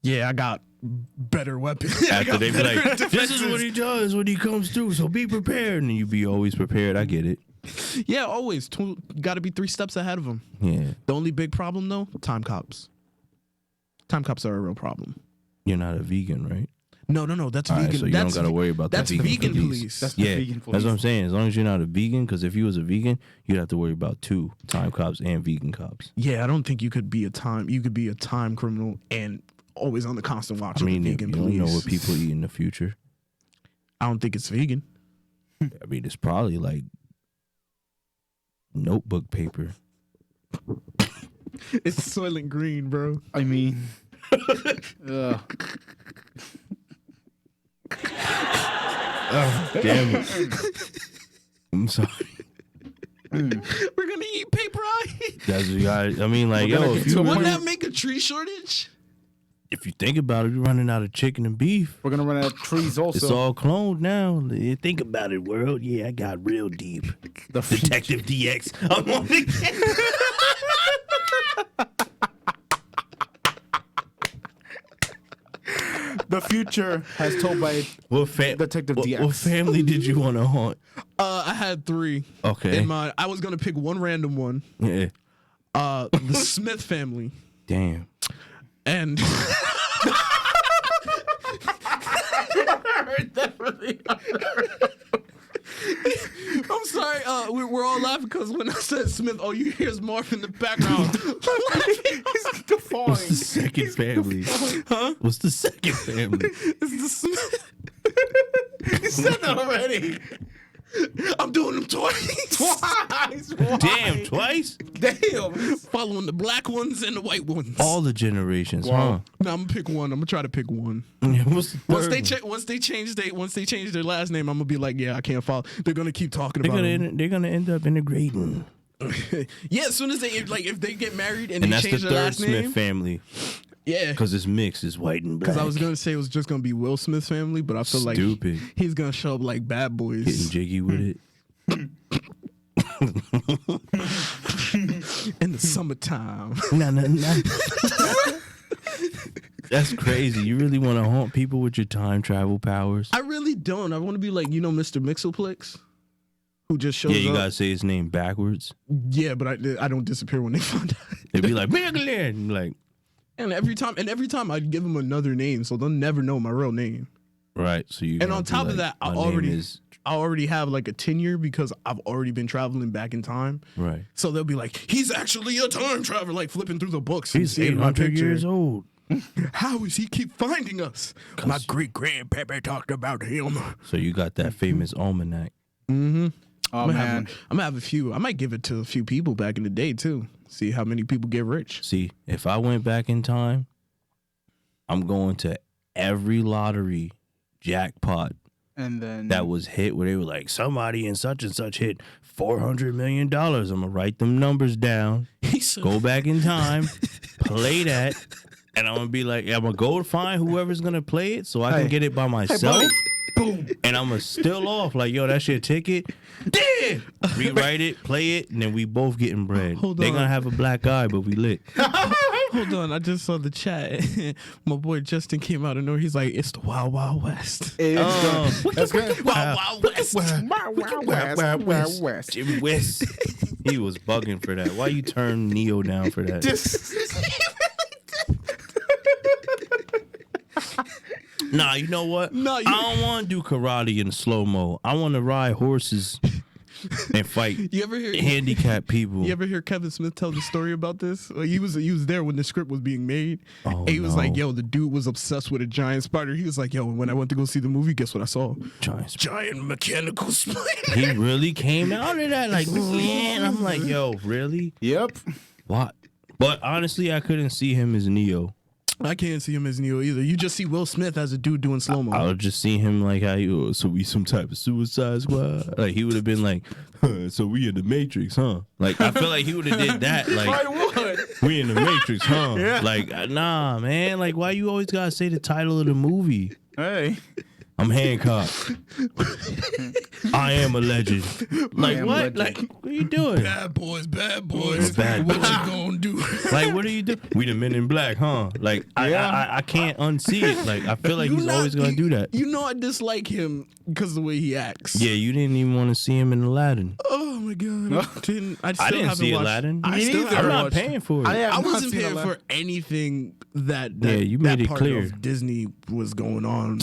Yeah, I got better weapons.
After they be like, this is what he does when he comes through, so be prepared. And you be always prepared. I get it.
Yeah, always. Got to be 3 steps ahead of them.
Yeah.
The only big problem, though, time cops. Time cops are a real problem.
You're not a vegan, right?
No, that's vegan.
Right, so you don't got to worry about that.
That's vegan police.
That's the vegan police.
That's what I'm saying. As long as you're not a vegan, because if you was a vegan, you'd have to worry about 2 time cops and vegan cops.
Yeah, I don't think you could be a time criminal and always on the constant watch of the vegan police.
You don't know what people eat in the future.
I don't think it's vegan.
I mean, it's probably like notebook paper.
It's Soylent Green, bro.
I mean,
oh, damn it. I'm sorry.
We're gonna eat paper out here.
That's what you got. I mean, like,
wouldn't that make a tree shortage?
If you think about it, you're running out of chicken and beef.
We're gonna run out of trees also.
It's all cloned now. Think about it, world. Yeah, I got real deep.
The
Detective DX. I'm on the
The future has told by Detective DX.
What family did you want to haunt?
I had 3.
Okay.
In mind, I was gonna pick one random one.
Yeah.
The Smith family.
Damn.
And I'm sorry, we're all laughing because when I said Smith, all you hear is Marv in the background.
He's guffawing.
What's the second family?
Huh?
What's the second family?
It's the Smith.
You said that already.
I'm doing them twice.
Why?
Damn, twice?
Damn.
Following the black ones and the white ones.
All the generations, huh?
No, I'm gonna pick one. I'm gonna try to pick one.
What's the third
Once they change their last name, I'm gonna be like, yeah, I can't follow. They're gonna keep talking about it.
They're gonna end up integrating.
Yeah, as soon as if they get married and they
that's
change
the
their
third
last
Smith
name,
family.
Yeah,
Because it's mixed, it's white and black.
because I was gonna say it was just gonna be Will Smith's family, but I feel
Stupid.
like he's gonna show up like Bad Boys.
Getting jiggy with it.
In the summertime.
No. That's crazy. You really want to haunt people with your time travel powers?
I really don't. I want to be like, Mr. Mixoplex, who just shows up.
Yeah, you gotta say his name backwards.
Yeah, but I don't disappear when they find out.
They'd be like, "Man," like.
And every time I give them another name, so they'll never know my real name.
Right. So you.
And on top of that, I already have like a tenure because I've already been traveling back in time.
Right.
So they'll be like, he's actually a time traveler, like flipping through the books.
He's
and seeing my
800
picture.
years old.
How does he keep finding us? My great grandpappy talked about him.
So you got that famous almanac.
Mm-hmm.
Oh, man.
I'm gonna have a few. I might give it to a few people back in the day too. See how many people get rich.
See, if I went back in time, I'm going to every lottery jackpot
And then
that was hit where they were like, somebody in such and such hit $400 million. I'm going to write them numbers down, go back in time, play that, and I'm going to be like, I'm going to go find whoever's going to play it so I can get it by myself.
boom.
And I'm going to still off like, yo, that's your ticket. Damn! Rewrite it, play it, and then we both getting bread.
Hold
They're
on.
going to have a black eye, but we lit.
Hold on, I just saw the chat. My boy Justin came out of nowhere. He's like, it's the Wild Wild West.
That's good.
Wild Wild West.
Wild West.
Jimmy West. He was bugging for that. Why you turn Neo down for that? Nah, you know what?
No,
I don't want to do karate in slow-mo. I want to ride horses and fight
You ever hear
handicapped people.
You ever hear Kevin Smith tell the story about this? Like, he was there when the script was being made.
Oh,
And he was
no.
like, yo, the dude was obsessed with a giant spider. He was like, yo, when I went to go see the movie, guess what I saw? Giant mechanical spider.
He really came out of that like, man. I'm like, yo, really?
Yep.
What? But honestly, I couldn't see him as Neo.
I can't see him as Neo either. You just see Will Smith as a dude doing slow-mo.
I would just see him like, how you, so we some type of Suicide Squad? Like, he would have been like, so we in the Matrix, huh? Like, I feel like he would have did that. Like, we in the Matrix, huh?
Yeah.
Like, nah, man. Like, why you always gotta say the title of the movie?
Hey.
I'm Hancock. I am a legend. Like,
am
what?
legend.
Like, what are you doing?
Bad boys.
Bad
What
boys.
you gonna do?
Like, what are you doing? We the Men in Black, huh? Like, I can't unsee it. Like, I feel like he's always gonna do that.
You know I dislike him because of the way he acts.
Yeah, you didn't even want to see him in Aladdin.
Oh my god. I still
I didn't
haven't
see
watched,
Aladdin.
I
Me
still
neither.
haven't
I'm not
watched-
paying for it.
I
have not
wasn't
seen
paying
Aladdin.
for anything that
Yeah, you made it
part
clear.
of Disney was going on.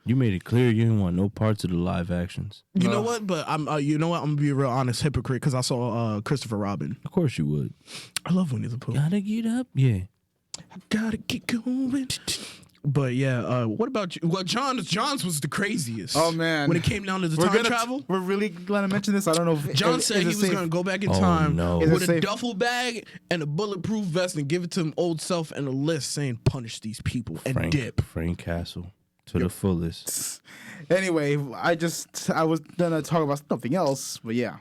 You made it clear you didn't want no parts of the live actions.
You know what? But I'm. You know what? I'm gonna be a real honest hypocrite because I saw Christopher Robin.
Of course you would.
I love Winnie the Pooh.
Gotta get up. Yeah.
Gotta get going. But yeah, what about you? Well, John's was the craziest.
Oh man.
When it came down to the time travel,
We're really gonna mention this. I don't know if
John
is
said
it
he was
safe?
gonna go back in
Oh,
time
no.
Is it
with a
safe?
duffel bag and a bulletproof vest and give it to him old self and a list saying punish these people and dip.
Frank Castle to the fullest.
Anyway, I was gonna talk about something else, but yeah,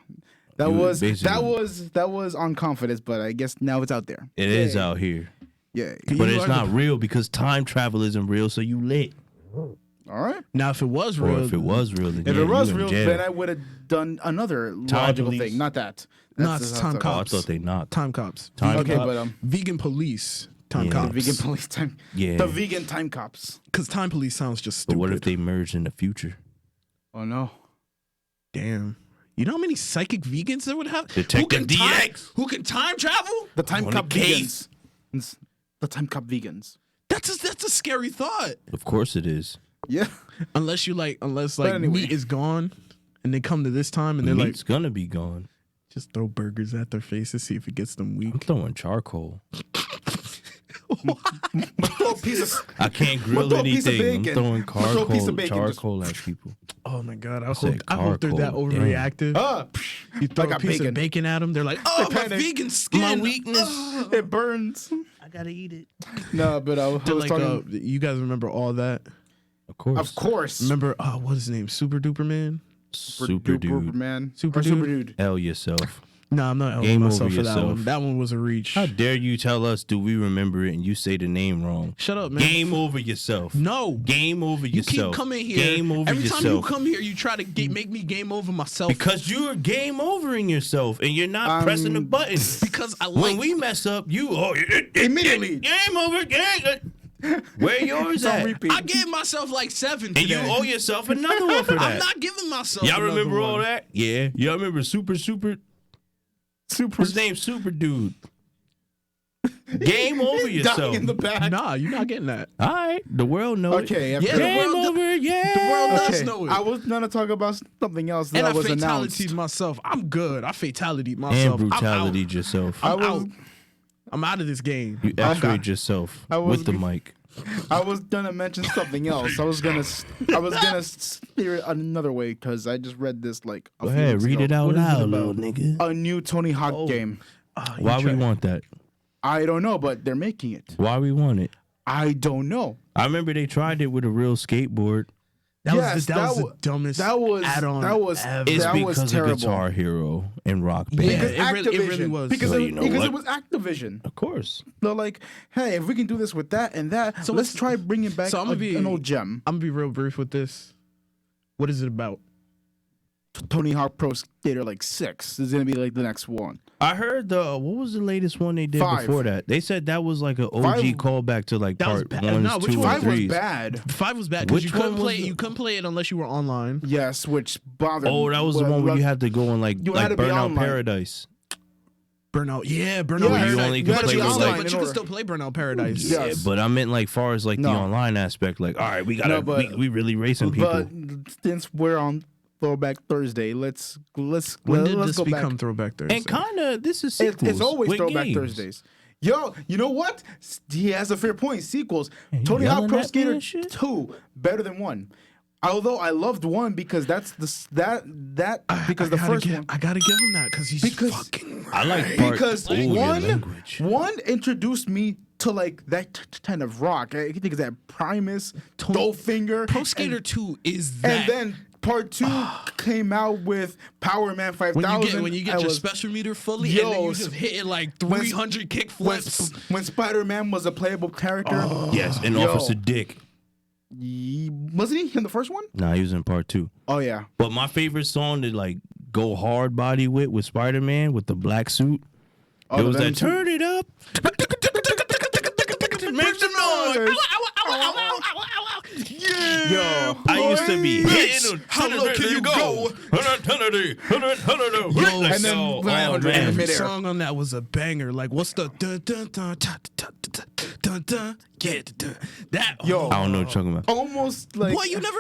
that
You
was
basically-
on confidence, but I guess now it's out there.
It is out here.
Yeah.
But it's not real because time travel isn't real, so you lit.
All right.
Now, if it was
Or
real,
if it was real, then
If
yeah,
it was
you in
real,
jail.
then I would have done another logical
police.
thing. Not that.
No, it's time
Oh, I
cops.
thought they knocked.
Time cops.
Time
Okay,
cop-
but
Vegan police. Time
Yeah.
cops.
vegan police time.
Yeah.
The vegan time cops.
Because time police sounds just
But
stupid.
what if they merged in the future?
Oh no.
Damn. You know how many psychic vegans there would have?
Detective DX.
Who can time travel?
The time
On
cop
the case.
vegans. The time cop vegans.
That's a scary thought.
Of course it is.
Yeah.
Unless
anyway.
meat is gone and they come to this time and they're
Meat's
like,
gonna be gone.
just throw burgers at their faces, see if it gets them
I'm
weak.
throwing charcoal.
Throw a piece of
I can't grill
throw a piece of
anything. I'm
bacon.
throwing
Throw a piece of bacon, just-
charcoal at people.
Oh my god, I
said
hope they're that
charcoal.
overreactive. You throw
like
a piece of bacon at them, they're like, oh, my
panic.
vegan skin.
My weakness.
It burns.
I gotta eat it.
No, but I was
They're like,
talking.
you guys remember all that?
Of course.
Of course.
Remember, what is his name? Super Duper Man?
Super dude.
man.
Super
Or
dude?
Hell yourself.
No, I'm not
Game
elbowing myself
over
for that
yourself.
one. That one was a reach.
How dare you tell us, do we remember it, and you say the name wrong?
Shut up, man.
Game over yourself.
No.
Game over
You
yourself.
keep coming here.
Game over
Every
yourself.
time you come here, you try to make me game over myself.
Because you're game overing yourself, and you're not pressing the button.
Because I
When
like.
we mess up, you
Immediately.
game over. Where yours
on
at?
repeat.
I gave myself like 7
And you
today.
owe yourself another one for that.
I'm not giving myself.
Y'all
another
remember all
one.
that? Yeah. Y'all remember Super? His name's Super Dude. Game over yourself.
Dying in the back.
Nah, you're not getting that.
All right. The world knows
Okay.
it.
Yeah, the
Game
world-
over. Yeah.
The world does
Okay.
know it.
I was gonna talk about something else that
and I
was
fatality
announced.
myself. I'm good. I fatality
And
myself.
brutality yourself.
I'm out. I'm out of this game.
You x-rayed yourself
I was-
with the mic.
I was gonna mention something else. I was gonna steer it another way because I just read this like a
Go
few
ahead,
weeks
read
ago.
it out
What is it
loud,
about?
little nigga.
A new Tony Hawk game.
Why we want that?
I don't know, but they're making it.
Why we want it?
I don't know.
I remember they tried it with a real skateboard.
That was the dumbest add-on.
It's because of Guitar Hero and Rock Band.
Yeah,
it really was.
Because,
So
it was Activision.
Of course.
They're like, hey, if we can do this with that and that, so let's try bringing back an old gem.
I'm gonna be real brief with this. What is it about?
Tony Hawk Pro Skater 6 is gonna be like the next one.
I heard what was the latest one they did
5.
before that? They said that was like an OG
5
callback to like
that was
part
bad.
1,
No,
2,
which
and
one?
5 was
3.
bad.
5 was bad because
Which
you couldn't
one was
play.
the-
You couldn't play it unless you were online.
Yes, which bothered.
Oh, that was the one where you had to go and
You had to be
Burnout
online.
Paradise.
Burnout, Burnout
Yeah,
Paradise.
you only could
But
play
you
with,
can still-
like-
but you can still play Burnout Paradise.
Yeah.
Yeah,
Yes.
but I meant far as the
No.
online aspect. All right, we gotta we really racing people.
But since we're on Throwback Thursday, let's
When did
let's
this
go
become
back.
Throwback Thursday?
And kind of this is
It's
sequels.
always
with
Throwback
games.
Thursdays. Yo, you know what? He has a fair point. Sequels.
you
Tony Hawk
yelling
Pro
at me
Skater
and shit?
2 better than 1. Although I loved 1 because that's because the first one.
I gotta give him that because he's fucking.
I like part.
Because
Ooh, your
one
language.
introduced me to that kind of rock. I think it's that Primus, Goldfinger.
Pro Skater 2 is
and
that.
then part 2 came out with Power Man 5000.
when you get your special meter fully, and then you just hit it like 300 kick flips.
When Spider-Man was a playable character.
Yes, and
Yo.
Officer Dick.
Wasn't he in the first one?
Nah, he was in part 2.
Oh yeah.
But my favorite song to go hard body with Spider-Man with the black suit.
Oh,
it
the
was
Venom
that
suit?
turn it up. Make some noise.
Yo.
I used to be hitting.
How low can you go?
And then
oh,
900 in
man.
The
midair.
song on that was a banger. Like, what's the dun dun dun dun dun dun dun dun? Yeah, dun. That.
Yo.
I don't know what you're talking about.
Almost like
What you never.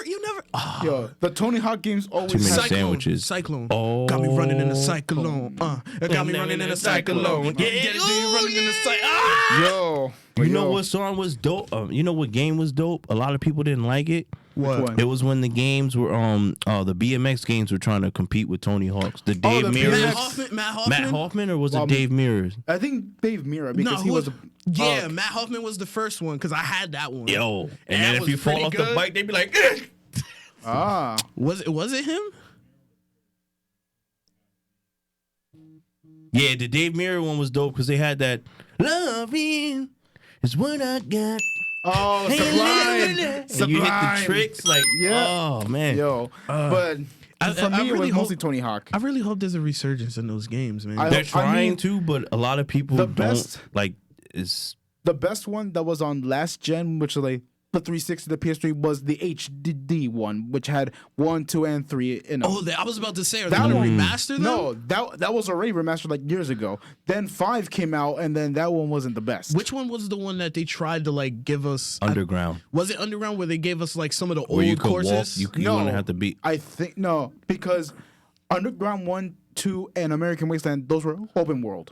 yo, the Tony Hawk games always
Too many
had
sandwiches.
Cyclone.
Oh.
Got me running in a cyclone. It got me running in a cyclone.
Yeah,
Get it, dude, running in a cyclone.
yo.
You know what song was dope? You know what game was dope? A lot of people didn't like it.
What one?
It was when the games were the BMX games were trying to compete with Tony Hawk's. The Dave
the
Mirrors.
BMX.
Matt Hoffman,
or was it Dave Mirrors?
I think Dave Mirra because he was a
Matt Hoffman was the first one because I had that one.
Yo, and
That
then if
was
you fall
pretty
off the
good.
bike, they'd be like, "Eh."
Was it him?
Yeah, the Dave Mirror one was dope because they had that loving is what I got.
Oh, Sublime.
And you hit the tricks like, oh man.
Yo. But for me, it was mostly Tony Hawk.
I really hope there's a resurgence in those games, man.
They're trying to, but a lot of people
the
don't
best-
like. Is
The best one that was on last gen, which is the 360, the PS3, was the HD one, which had 1, 2, and 3 in it.
Oh, I was about to say, are they gonna remaster them?
No, that was already remastered years ago. Then 5 came out, and then that one wasn't the best.
Which one was the one that they tried to give us?
Underground.
Was it Underground where they gave us some of the
Where you
old
could
courses?
walk, you wouldn't have to be.
I think no, because Underground 1, 2, and American Wasteland, those were open world.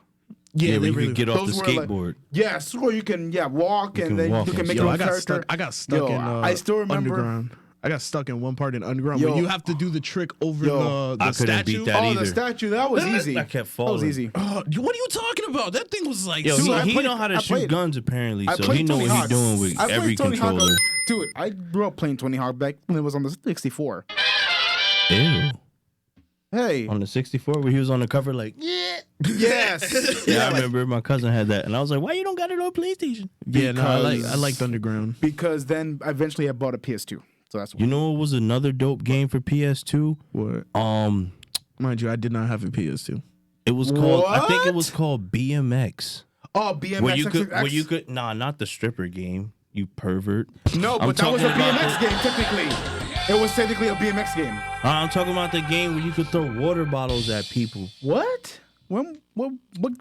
Yeah,
they
where you
really.
could get off the
Those were
skateboard.
yes, or you can walk, and
can
then
walk
you can
and
make
stuff.
your
I
own
got
character.
stuck. I got stuck
Yo,
in.
I still remember.
Underground. I got stuck in one part in Underground where
Yo.
you have to do the trick over
Yo,
the
I couldn't beat
statue.
that
Oh,
either.
the statue, that was easy.
I kept
That was
falling.
easy.
What are you talking about? That thing was like.
Yo,
Dude,
he
I
know how to
I
shoot
played-
guns apparently,
I
so
played
he know
Tony
what he's
Hawk.
doing with
I played
every
Tony Hawk.
controller.
Dude, I grew up playing Tony Hawk back when it was on the 64.
Ew.
Hey.
On the 64 where he was on the cover like,
Yes.
yeah, I remember my cousin had that, and I was like, why you don't got it on PlayStation?
Yeah, no, I
Because-
liked Underground.
Because then eventually I bought a PS2. So that's
You know what was another dope game for PS2?
What? Mind you, I did not have a PS2.
It was called. I think it
What?
was called BMX.
Oh, BMX.
Where you could not the stripper game. You pervert.
No,
I'm
but that was a
talking about
BMX game technically. It was technically a BMX game.
I'm talking about the game where you could throw water bottles at people.
What? What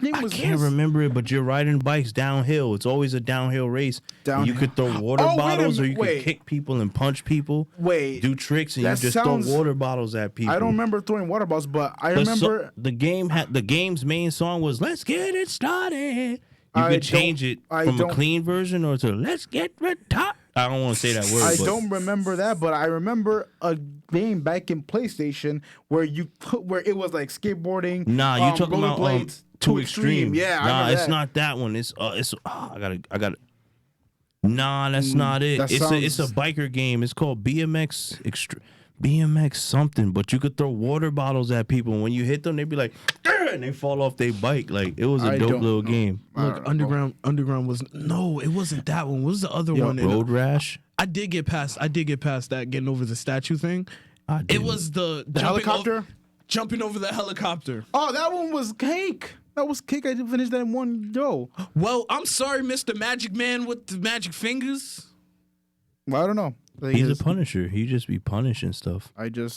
game
I
was
can't
this?
remember it, but you're riding bikes downhill. It's always a downhill race.
Downhill.
You could throw water
Oh, wait a
bottles, or you
minute, wait.
could kick people and punch people.
Wait.
Do tricks, and you
that
just
sounds-
throw water bottles at people.
I don't remember throwing water balls, but I
The
remember.
the game had the game's main song was "Let's Get It Started." You
I
could change it
don't- I
from a
don't-
clean version or to "Let's Get Red Top." I don't want to say that word.
I
but
don't remember that, but I remember a game back in PlayStation where it was like skateboarding.
Nah, you talking about
rollerblades.
Too extreme.
Yeah, I
nah,
remember
it's
that.
not that one. I gotta. Nah, that's not it.
that
It's a
sounds-
biker game. It's called BMX something. But you could throw water bottles at people, and when you hit them, they'd be like, "Grr," and they fall off their bike. Like it was a
I
dope
don't
little
know.
game.
Look, Underground was no, it wasn't that one. What was the other one? And
Road Rash.
I did get past that getting over the statue thing.
I
It
didn't.
was the
helicopter?
jumping over the helicopter.
Oh, that one was cake. That was cake. I didn't finish that in one go.
Well, I'm sorry, Mr. Magic Man with the magic fingers.
Well, I don't know.
He's a punisher. He just be punishing stuff.
I done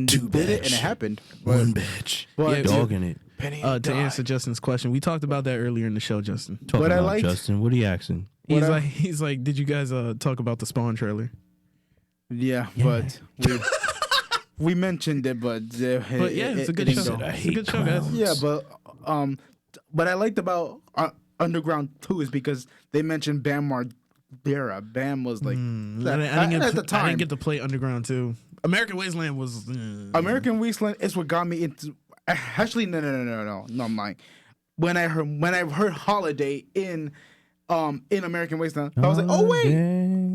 did it and it happened.
One bitch.
But-
Yeah,
Dogging it.
To answer Justin's question, we talked about that earlier in the show, Justin.
Talking
What I
about
liked-
Justin. What are you asking?
He's like, did you guys talk about the Spawn trailer?
Yeah, but we mentioned it, but
yeah, it's a good
didn't
show.
go.
It's a good show, guys.
Yeah, but what I liked about Underground 2 is because they mentioned Bam Margera. Bam was like at the time.
I didn't get to play Underground too. American Wasteland was
American Wasteland is what got me into. Actually, no, I'm lying. When I heard Holiday in American Wasteland, I was like, oh wait,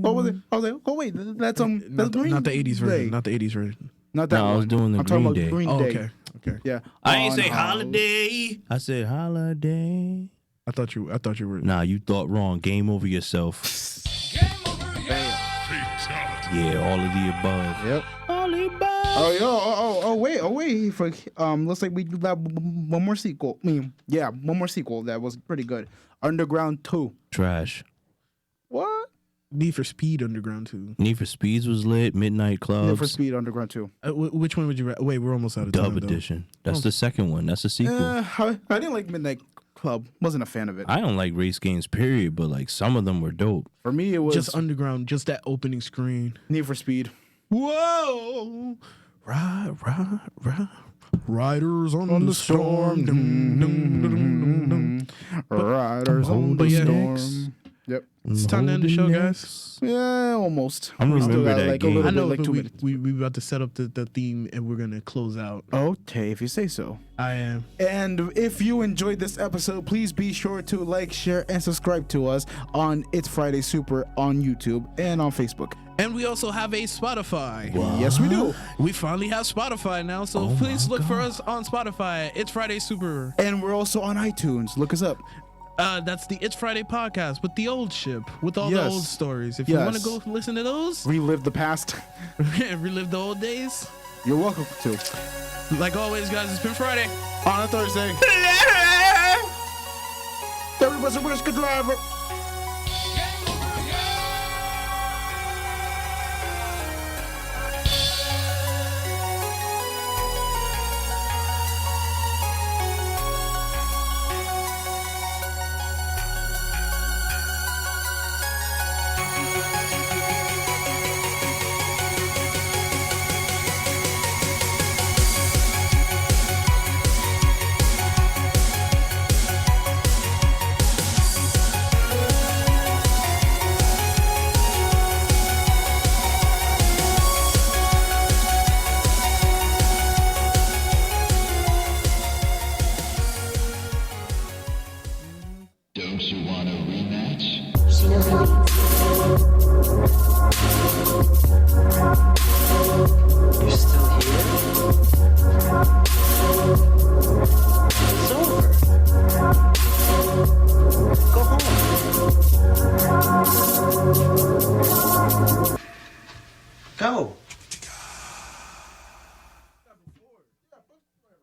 what was it? I was like, oh wait, that's Green
not the 80s version,
Day.
not the 80s version.
Not that
No,
one.
I was doing the
I'm talking
Green
about
Day.
Green
Oh,
Day.
okay.
Yeah.
I ain't
On,
say holiday. I said holiday.
I thought you were.
Nah, you thought wrong. Game over yourself.
Fatality.
Yeah, all of the above.
Yep.
All the above.
Oh wait. For looks like we do that one more sequel. One more sequel that was pretty good. Underground 2.
Trash.
What?
Need for Speed Underground too.
Need for Speeds was lit. Midnight Clubs.
Need for Speed Underground 2.
Which one would you? Wait, we're almost out of time.
Dub edition. That's the second one. That's the sequel.
I didn't like Midnight Club. Wasn't a fan of it.
I don't like race games, period, but like some of them were dope.
For me, it was
Just Underground, just that opening screen.
Need for Speed.
Whoa! Ride. Riders on the storm.
Riders on
But
the
yeah.
storm. Yep.
It's time to end the show, guys.
Yeah, almost.
I'm
We still
remember
got
that
like a
game.
little
I know,
bit, like
but
2 minutes.
we about to set up the theme and we're gonna close out.
Okay, if you say so.
I am.
And if you enjoyed this episode, please be sure to like, share, and subscribe to us on It's Friday Super on YouTube and on Facebook.
And we also have a Spotify.
Yes, we do.
We finally have Spotify now, so please look for us on Spotify. It's Friday Super.
And we're also on iTunes. Look us up.
That's the It's Friday podcast with the old ship, with all the
Yes.
old stories. If you want to go listen to those,
Relive the past.
relive the old days.
You're welcome to.
Like always, guys, it's been Friday.
On a Thursday. Everybody's a risk driver.
Don't you want a rematch?
Shinobi.